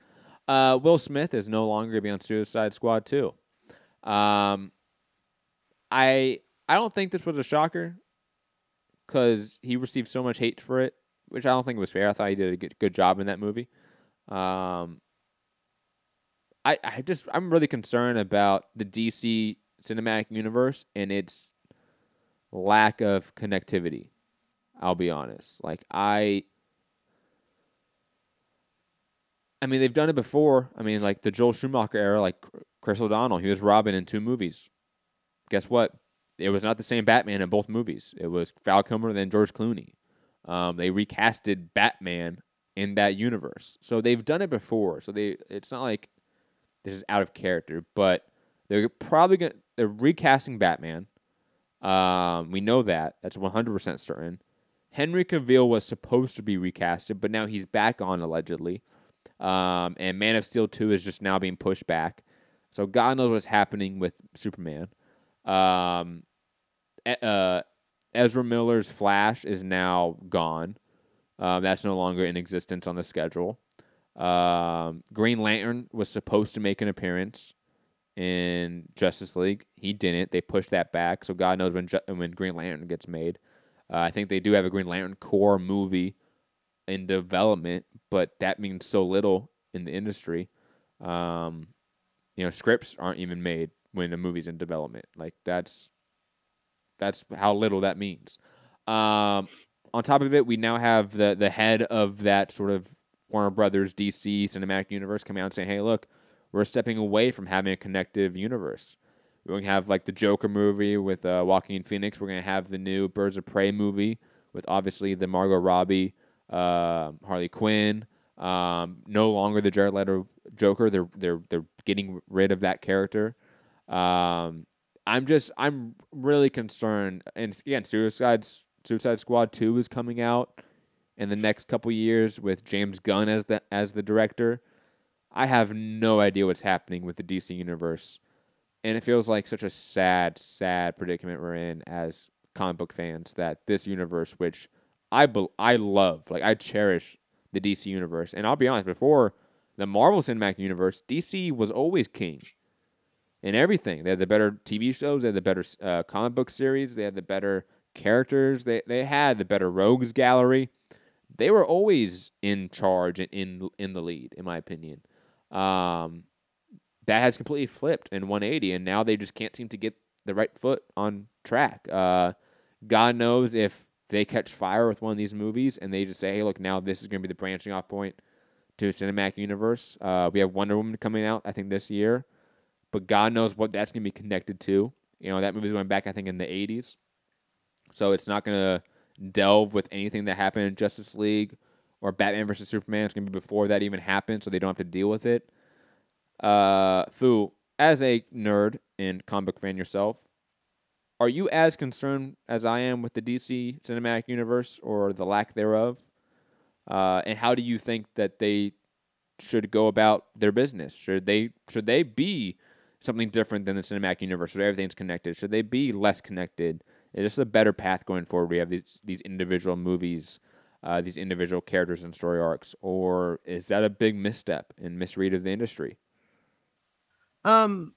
Will Smith is no longer going to be on Suicide Squad 2. Um, I don't think this was a shocker because he received so much hate for it, which I don't think was fair. I thought he did a good job in that movie. Um, I'm really concerned about the DC cinematic universe and its lack of connectivity. I'll be honest. Like I mean, they've done it before. I mean, like the Joel Schumacher era, like Chris O'Donnell, he was Robin in 2 movies. Guess what? It was not the same Batman in both movies. It was Val Kilmer then George Clooney. They recasted Batman in that universe, so they've done it before. So it's not like this is out of character, but they're recasting Batman. We know that. That's 100% certain. Henry Cavill was supposed to be recasted, but now he's back on allegedly. And Man of Steel 2 is just now being pushed back. So God knows what's happening with Superman. Ezra Miller's Flash is now gone. That's no longer in existence on the schedule. Green Lantern was supposed to make an appearance in Justice League. He didn't. They pushed that back. So God knows when Green Lantern gets made. I think they do have a Green Lantern core movie in development, but that means so little in the industry. Scripts aren't even made when a movie's in development. Like that's how little that means. On top of it, we now have the head of that sort of Warner Brothers DC cinematic universe coming out and saying, "Hey, look, we're stepping away from having a connective universe. We're going to have like the Joker movie with Joaquin Phoenix. We're going to have the new Birds of Prey movie with obviously the Margot Robbie, Harley Quinn. No longer the Jared Leto Joker. They're getting rid of that character. I'm really concerned. And again, Suicide Squad 2 is coming out in the next couple years with James Gunn as the director. I have no idea what's happening with the DC universe, and it feels like such a sad, sad predicament we're in as comic book fans, that this universe, which I love, like I cherish the DC universe. And I'll be honest, before the Marvel Cinematic Universe, DC was always king in everything. They had the better TV shows, they had the better comic book series, they had the better characters, they had the better rogues gallery. They were always in charge and in the lead, in my opinion. That has completely flipped in 180, and now they just can't seem to get the right foot on track. God knows if they catch fire with one of these movies and they just say, hey, look, now this is going to be the branching off point to a cinematic universe. We have Wonder Woman coming out, I think, this year, but God knows what that's going to be connected to. That movie's going back, I think, in the 80s, so it's not going to delve with anything that happened in Justice League or Batman versus Superman. It's going to be before that even happened, so they don't have to deal with it. Fu, as a nerd and comic book fan yourself, are you as concerned as I am with the DC cinematic universe or the lack thereof? And how do you think that they should go about their business? Should they be something different than the cinematic universe where everything's connected? Should they be less connected? Is this a better path going forward? We have these individual movies, these individual characters and story arcs, or is that a big misstep and misread of the industry?
So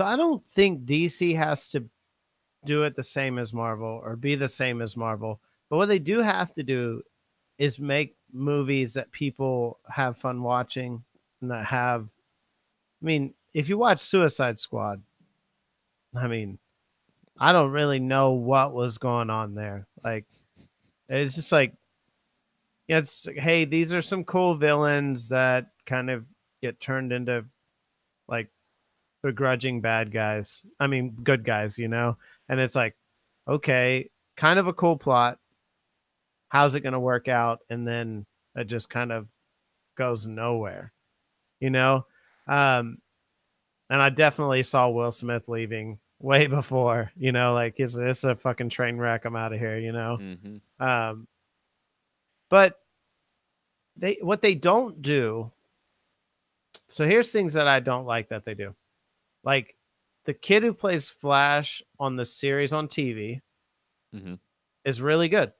I don't think DC has to do it the same as Marvel or be the same as Marvel. But what they do have to do is make movies that people have fun watching and that have, I mean, if you watch Suicide Squad, I mean, I don't really know what was going on there. Like, it's just like, it's hey, these are some cool villains that kind of get turned into like begrudging bad guys. I mean, good guys, And it's like, okay, kind of a cool plot. How's it going to work out? And then it just kind of goes nowhere, And I definitely saw Will Smith leaving way before, like it's a fucking train wreck. I'm out of here,
Mm-hmm.
But what they don't do. So here's things that I don't like that they do. Like the kid who plays Flash on the series on TV
Mm-hmm.
is really good.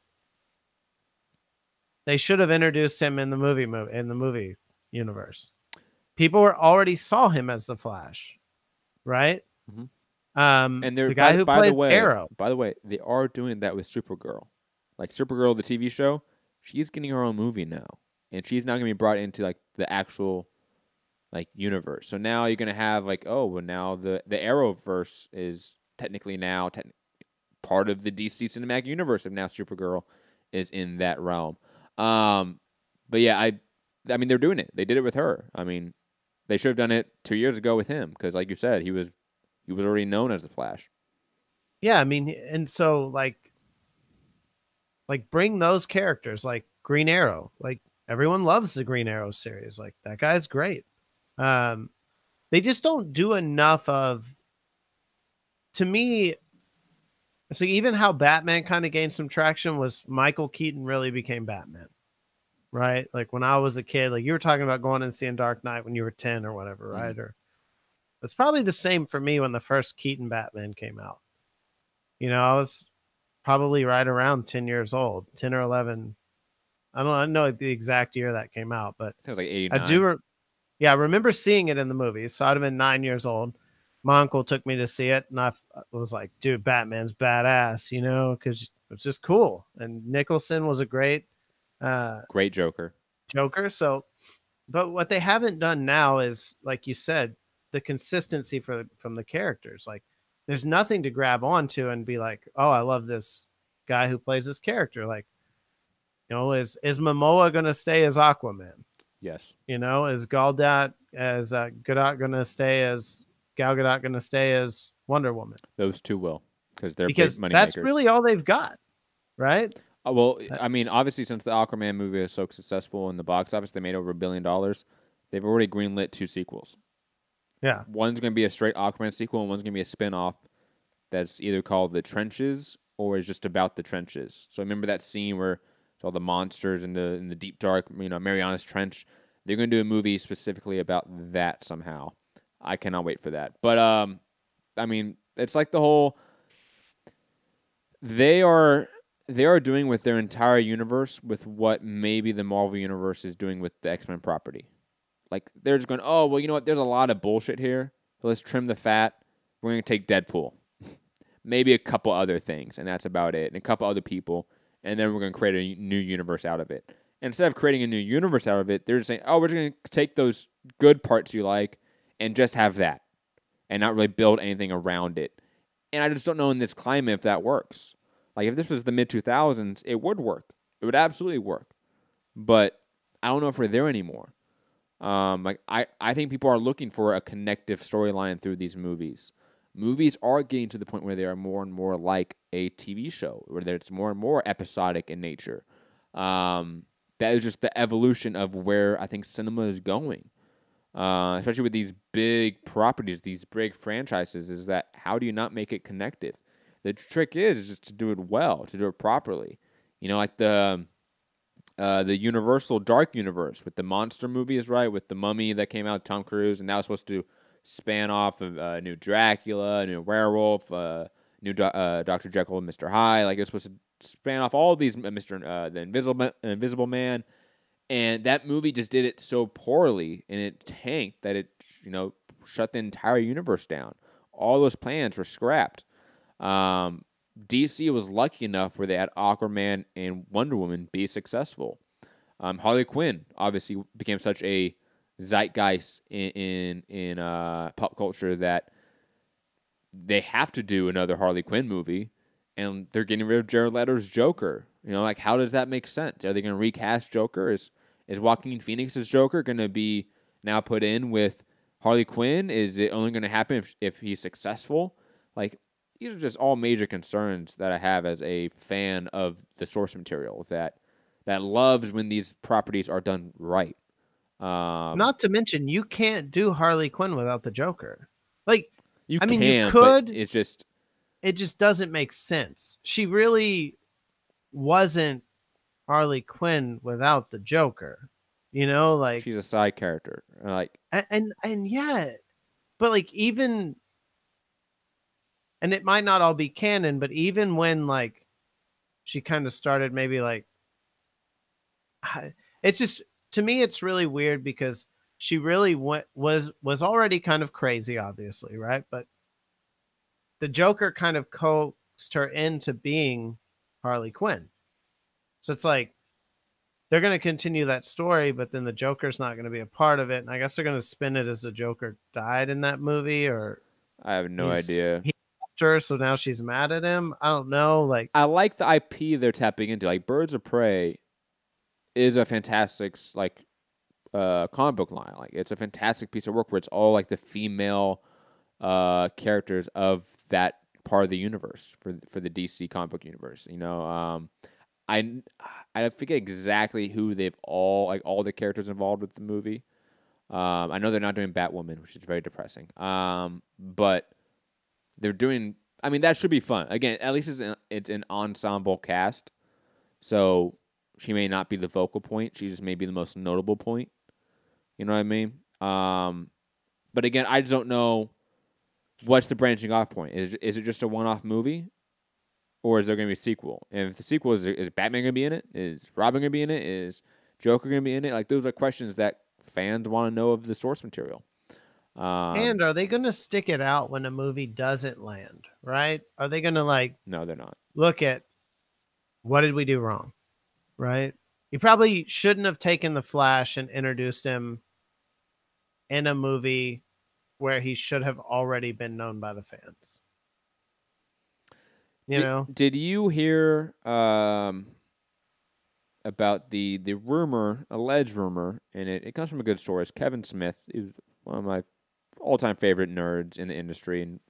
They should have introduced him in the movie universe. People already saw him as the Flash, right?
Mm-hmm.
And the guy who plays Arrow.
By the way, they are doing that with Supergirl. Like Supergirl, the TV show, she's getting her own movie now, and she's not going to be brought into like the actual like universe. So now you're gonna have like, oh, well, now the Arrowverse is technically now part of the DC cinematic universe, and now Supergirl is in that realm. But yeah, I mean, they're doing it. They did it with her. I mean, they should have done it 2 years ago with him because, like you said, he was already known as the Flash.
Yeah, I mean, and so like bring those characters like Green Arrow. Like everyone loves the Green Arrow series. Like that guy's great. Um, they just don't do enough of. To me, so even how Batman kind of gained some traction was Michael Keaton really became Batman, right? Like when I was a kid, like you were talking about going and seeing Dark Knight when you were 10 or whatever, right? Or it's probably the same for me when the first Keaton Batman came out. I was probably right around 10 years old, 10 or 11. I don't know the exact year that came out, but
I think it was like 89.
Yeah, I remember seeing it in the movie. So I'd have been 9 years old. My uncle took me to see it, and I was like, dude, Batman's badass, because it's just cool. And Nicholson was a great
Great Joker.
Joker. So, but what they haven't done now is, like you said, the consistency from the characters. Like, there's nothing to grab onto and be like, oh, I love this guy who plays this character. Like, is Momoa going to stay as Aquaman?
Yes.
Is Gadot Gal Gadot going to stay as Wonder Woman?
Those two will, because they're
because
big money
that's
makers.
really all they've got, right?
Well, I mean, obviously, since the Aquaman movie is so successful in the box office, they made over $1 billion. They've already greenlit 2 sequels.
Yeah.
One's going to be a straight Aquaman sequel, and one's going to be a spin-off that's either called The Trenches or is just about the trenches. So remember that scene where all the monsters in the deep dark, Mariana's Trench. They're going to do a movie specifically about that somehow. I cannot wait for that. But I mean, it's like the whole they are doing with their entire universe with what maybe the Marvel universe is doing with the X-Men property. Like they're just going, oh well, you know what? There's a lot of bullshit here. So let's trim the fat. We're going to take Deadpool, maybe a couple other things, and that's about it. And a couple other people. And then we're going to create a new universe out of it. Instead of creating a new universe out of it, they're just saying, oh, we're just going to take those good parts you like and just have that and not really build anything around it. And I just don't know in this climate if that works. Like, if this was the mid-2000s, it would work. It would absolutely work. But I don't know if we're there anymore. I think people are looking for a connective storyline through these movies. Movies are getting to the point where they are more and more like a TV show, where it's more and more episodic in nature. That is just the evolution of where I think cinema is going, especially with these big properties, these big franchises. Is that how do you not make it connective? The trick is just to do it well, to do it properly. Like the Universal Dark Universe with the monster movies, right? With the Mummy that came out, Tom Cruise, and that was supposed to span off of new Dracula, new werewolf, new Dr. Jekyll and Mr. Hyde. Like, it's supposed to span off all of these, the Invisible Man. And that movie just did it so poorly, and it tanked that it, shut the entire universe down. All those plans were scrapped. DC was lucky enough where they had Aquaman and Wonder Woman be successful. Harley Quinn obviously became such a zeitgeist in pop culture that they have to do another Harley Quinn movie, and they're getting rid of Jared Leto's Joker. Like, how does that make sense? Are they going to recast Joker? Is Joaquin Phoenix's Joker going to be now put in with Harley Quinn? Is it only going to happen if he's successful? Like, these are just all major concerns that I have as a fan of the source material that loves when these properties are done right.
Not to mention, you can't do Harley Quinn without the Joker. Like,
you
could.
But it
just doesn't make sense. She really wasn't Harley Quinn without the Joker. Like,
she's a side character. Like,
and yeah, but like even, and it might not all be canon, but even when like she kind of started, maybe like, it's just, to me, it's really weird because she really was already kind of crazy, obviously, right? But the Joker kind of coaxed her into being Harley Quinn. So it's like, they're going to continue that story, but then the Joker's not going to be a part of it. And I guess they're going to spin it as the Joker died in that movie, or
I have no idea.
he left her, so now she's mad at him. I don't know. Like,
I like the IP they're tapping into. Like Birds of Prey is a fantastic like comic book line. Like it's a fantastic piece of work where it's all like the female characters of that part of the universe for the DC comic book universe. You know, I I forget exactly who they've all the characters involved with the movie. I know they're not doing Batwoman, which is very depressing. But they're doing. I mean, that should be fun. Again, at least it's an ensemble cast, so she may not be the focal point. She just may be the most notable point. You know what I mean? But again, I just don't know what's the branching off point. Is it just a one-off movie, or is there going to be a sequel? And if the sequel is Batman going to be in it? Is Robin going to be in it? Is Joker going to be in it? Like those are questions that fans want to know of the source material.
and are they going to stick it out when a movie doesn't land? Right? Are they going to like?
No, they're not.
Look at what did we do wrong? Right? You probably shouldn't have taken the Flash and introduced him in a movie where he should have already been known by the fans. You know?
Did you hear about the rumor, alleged rumor, and it comes from a good source. Kevin Smith, he was one of my all-time favorite nerds in the industry, and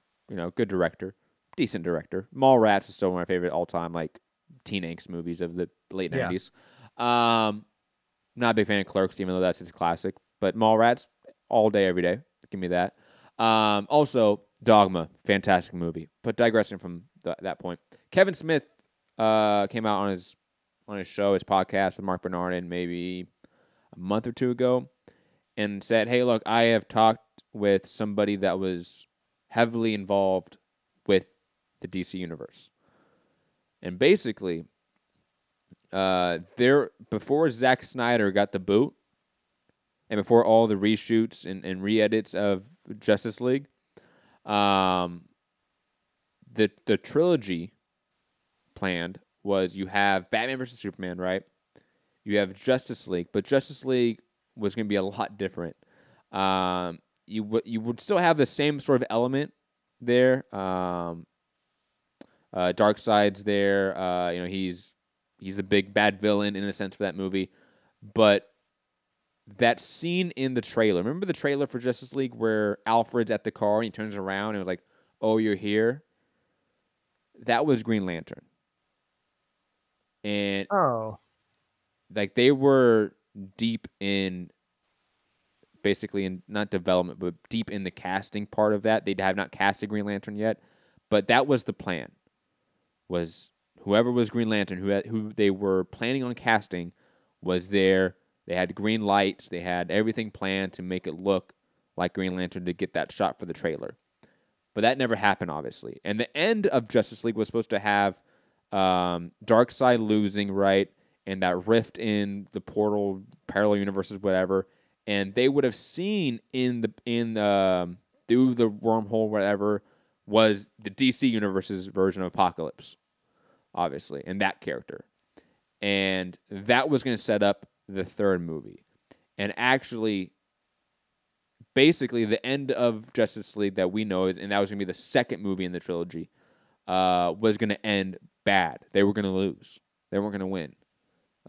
good director, decent director. Mallrats is still one of my favorite all-time like teen angst movies of the late '90s. Not a big fan of Clerks, even though that's his classic. But Mallrats, all day, every day. Give me that. Also, Dogma, fantastic movie. But digressing from that point, Kevin Smith came out on his show, his podcast with Mark Bernardin, maybe a month or two ago, and said, "Hey, look, I have talked with somebody that was heavily involved with the DC universe, and basically, before Zack Snyder got the boot, and before all the reshoots and re-edits of Justice League, the trilogy planned was you have Batman versus Superman, right? You have Justice League, but Justice League was going to be a lot different. You would still have the same sort of element there. Darkseid's there. He's the big bad villain in a sense for that movie, but that scene in the trailer. Remember the trailer for Justice League where Alfred's at the car and he turns around and it was like, "Oh, you're here." That was Green Lantern. And like they were deep in basically in not development, but deep in the casting part of that. They have not casted Green Lantern yet, but that was the plan. Was whoever was Green Lantern, who they were planning on casting, was there. They had green lights. They had everything planned to make it look like Green Lantern to get that shot for the trailer. But that never happened, obviously. And the end of Justice League was supposed to have Darkseid losing, right, and that rift in the portal, parallel universes, whatever. And they would have seen through the wormhole, whatever, was the DC universe's version of Apocalypse, obviously, and that character. And that was going to set up the third movie. And actually, basically, the end of Justice League that we know, and that was going to be the second movie in the trilogy, was going to end bad. They were going to lose. They weren't going to win.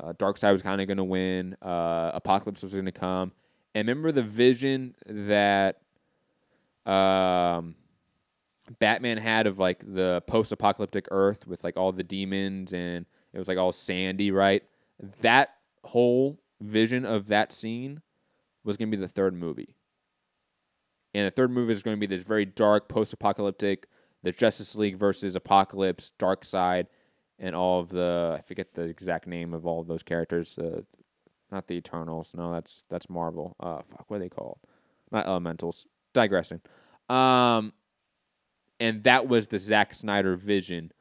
Darkseid was kind of going to win. Apocalypse was going to come. And remember the vision that Batman had of like the post-apocalyptic Earth with like all the demons and it was like all sandy, right? That whole vision of that scene was going to be the third movie. And the third movie is going to be this very dark, post-apocalyptic, the Justice League versus Apocalypse, Darkseid, and all of the, I forget the exact name of all of those characters. Not the Eternals. No, that's Marvel. What are they called? Not Elementals. Digressing. And that was the Zack Snyder vision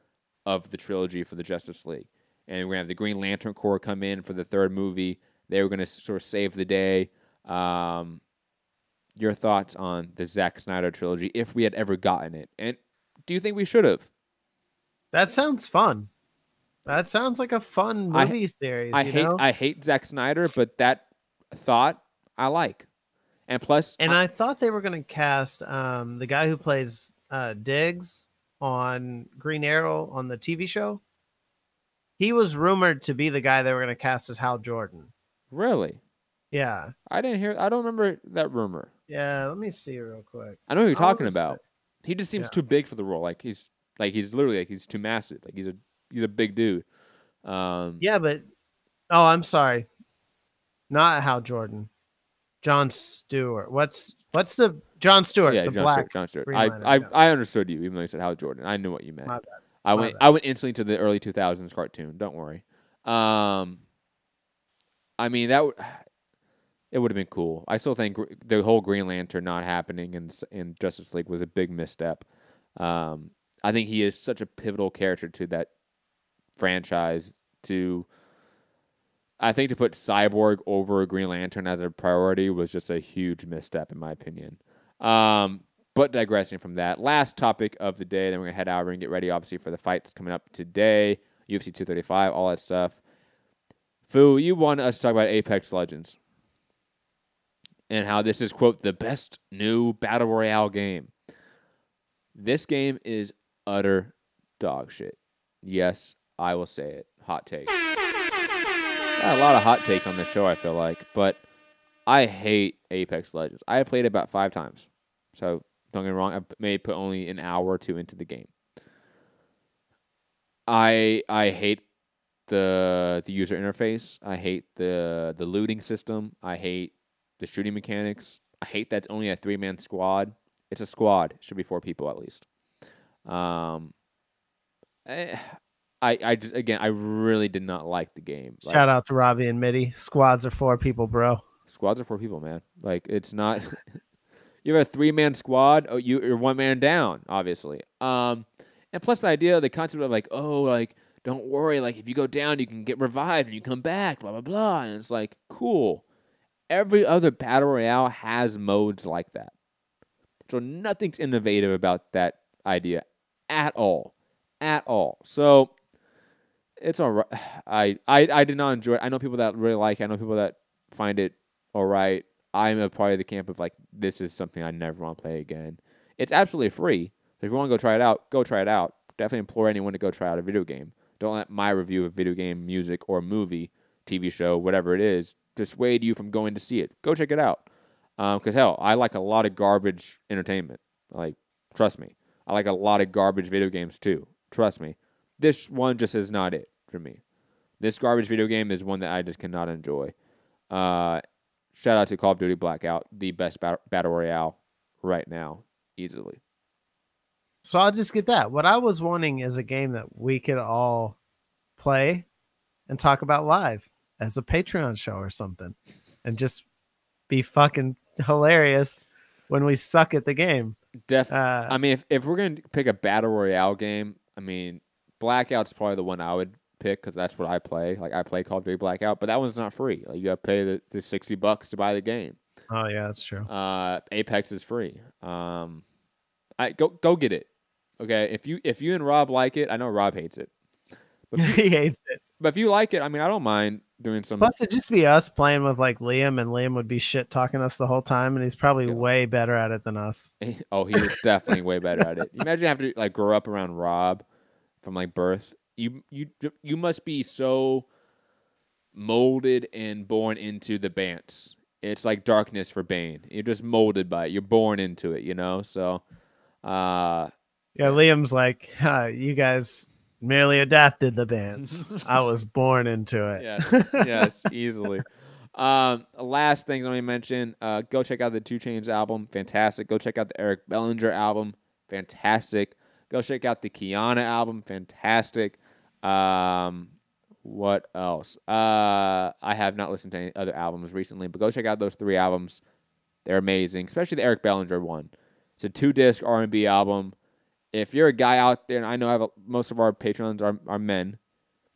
of the trilogy for the Justice League. And we're going to have the Green Lantern Corps come in for the third movie. They were going to sort of save the day. Your thoughts on the Zack Snyder trilogy, if we had ever gotten it? And do you think we should have?
That sounds fun. That sounds like a fun
I
movie series, you know?
I hate Zack Snyder, but that thought I like. And plus,
And I thought they were going to cast the guy who plays Diggs on Green Arrow on the TV show. He was rumored to be the guy they were going to cast as Hal Jordan.
really,
Yeah.
I didn't hear. I don't remember that rumor.
Yeah, let me see real quick.
I know who you're
I want
talking
to say,
about. He just seems
yeah.
too big for the role. He's literally like he's too massive. Like he's a big dude.
Yeah, but oh, I'm sorry. Not Hal Jordan. John Stewart. What's the John Stewart,
Yeah,
the
John
black
Stewart. John Stewart.
Green Lantern. Yeah,
I understood you, even though you said Hal Jordan. I knew what you meant.
my bad. My bad.
I went instantly to the early 2000s cartoon. Don't worry. I mean it would have been cool. I still think the whole Green Lantern not happening in Justice League was a big misstep. I think he is such a pivotal character to that franchise. I think to put Cyborg over Green Lantern as a priority was just a huge misstep, in my opinion. But digressing from that, last topic of the day, then we're going to head over and get ready, obviously, for the fights coming up today, UFC 235, all that stuff. Fu, you wanted us to talk about Apex Legends and how this is, quote, the best new Battle Royale game. This game is utter dog shit. Yes, I will say it. Hot take. Got a lot of hot takes on this show, I feel like, but I hate Apex Legends. I have played it about 5 times, so don't get me wrong. I may put only an hour or 2 into the game. I hate the user interface. I hate the looting system. I hate the shooting mechanics. I hate that it's only a 3-man squad. It's a squad. It should be 4 people at least. I just, again, I really did not like the game.
Shout out to Robbie and Mitty. Squads are 4 people, bro.
Squads are 4 people, man. Like, it's not. You have a 3-man squad. Oh, you're 1 man down, obviously. And plus the idea, the concept of like, oh, like, don't worry, like if you go down, you can get revived and you come back, blah blah blah. And it's like, cool. Every other battle royale has modes like that, so nothing's innovative about that idea at all, at all. So it's all right. I did not enjoy it. I know people that really like it. I know people that find it all right. I'm a part of the camp of like, this is something I never want to play again. It's absolutely free. So if you want to go try it out, go try it out. Definitely implore anyone to go try out a video game. Don't let my review of video game, music, or movie, TV show, whatever it is, dissuade you from going to see it. Go check it out. Because, hell, I like a lot of garbage entertainment. Like, trust me. I like a lot of garbage video games, too. Trust me. This one just is not it for me. This garbage video game is one that I just cannot enjoy. Shout out to Call of Duty Blackout, the best battle royale right now, easily.
So I'll just get that. What I was wanting is a game that we could all play and talk about live as a Patreon show or something, and just be fucking hilarious when we suck at the game.
I mean, if we're gonna pick a battle royale game, I mean, Blackout's probably the one I would pick because that's what I play. Like, I play Call of Duty Blackout, but that one's not free. Like, you got to pay the $60 to buy the game.
Oh yeah, that's true.
Apex is free. Go get it. Okay, if you and Rob like it, I know Rob hates it. But
he hates it.
But if you like it, I mean, I don't mind doing some.
Plus, it'd just be us playing with like Liam, and Liam would be shit talking us the whole time, and he's probably way better at it than us.
Oh, he is definitely way better at it. Imagine having to like grow up around Rob from like birth. You must be so molded and born into the Bants. It's like darkness for Bane. You're just molded by it. You're born into it, you know? So,
yeah, Liam's like, you guys merely adapted the Bants. I was born into it.
Yes, easily. Last things let me mention, go check out the 2 Chainz album. Fantastic. Go check out the Eric Bellinger album. Fantastic. Go check out the Kiana album. Fantastic. What else? I have not listened to any other albums recently, but go check out those 3 albums. They're amazing, especially the Eric Bellinger one. It's a 2-disc R&B album. If you're a guy out there, and I know most of our patrons are men,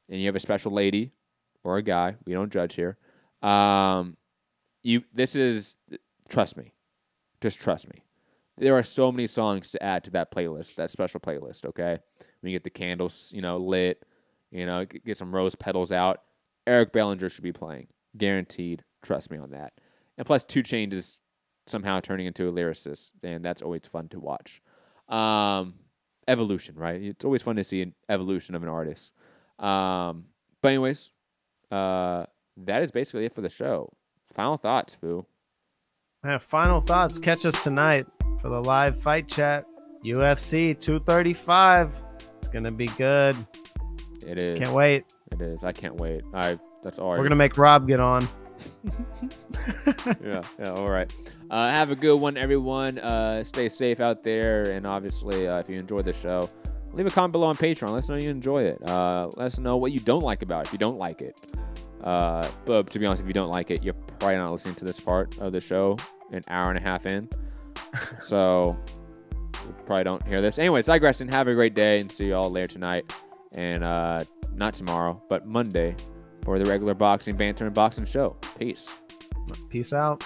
and you have a special lady or a guy, we don't judge here. Trust me, just trust me. There are so many songs to add to that playlist, that special playlist. Okay, when you get the candles, lit, You know, get some rose petals out. Eric Bellinger should be playing. Guaranteed. Trust me on that. And plus, 2 Chainz is somehow turning into a lyricist, and that's always fun to watch. Evolution, right? It's always fun to see an evolution of an artist. But anyways, that is basically it for the show. Final thoughts, Fu.
Final thoughts. Catch us tonight for the live fight chat. UFC 235. It's gonna be good.
It is.
Can't wait.
It is. I can't wait. That's all.
We're gonna make Rob get on.
Yeah. All right. Have a good one, everyone. Stay safe out there, and obviously, if you enjoyed the show, leave a comment below on Patreon. Let us know you enjoy it. Let us know what you don't like about it if you don't like it. But to be honest, if you don't like it, you're probably not listening to this part of the show an hour and a half in. So you probably don't hear this. Anyways, digressing. Have a great day, and see you all later tonight. And not tomorrow, but Monday for the regular boxing, banter, and boxing show. Peace.
Peace out.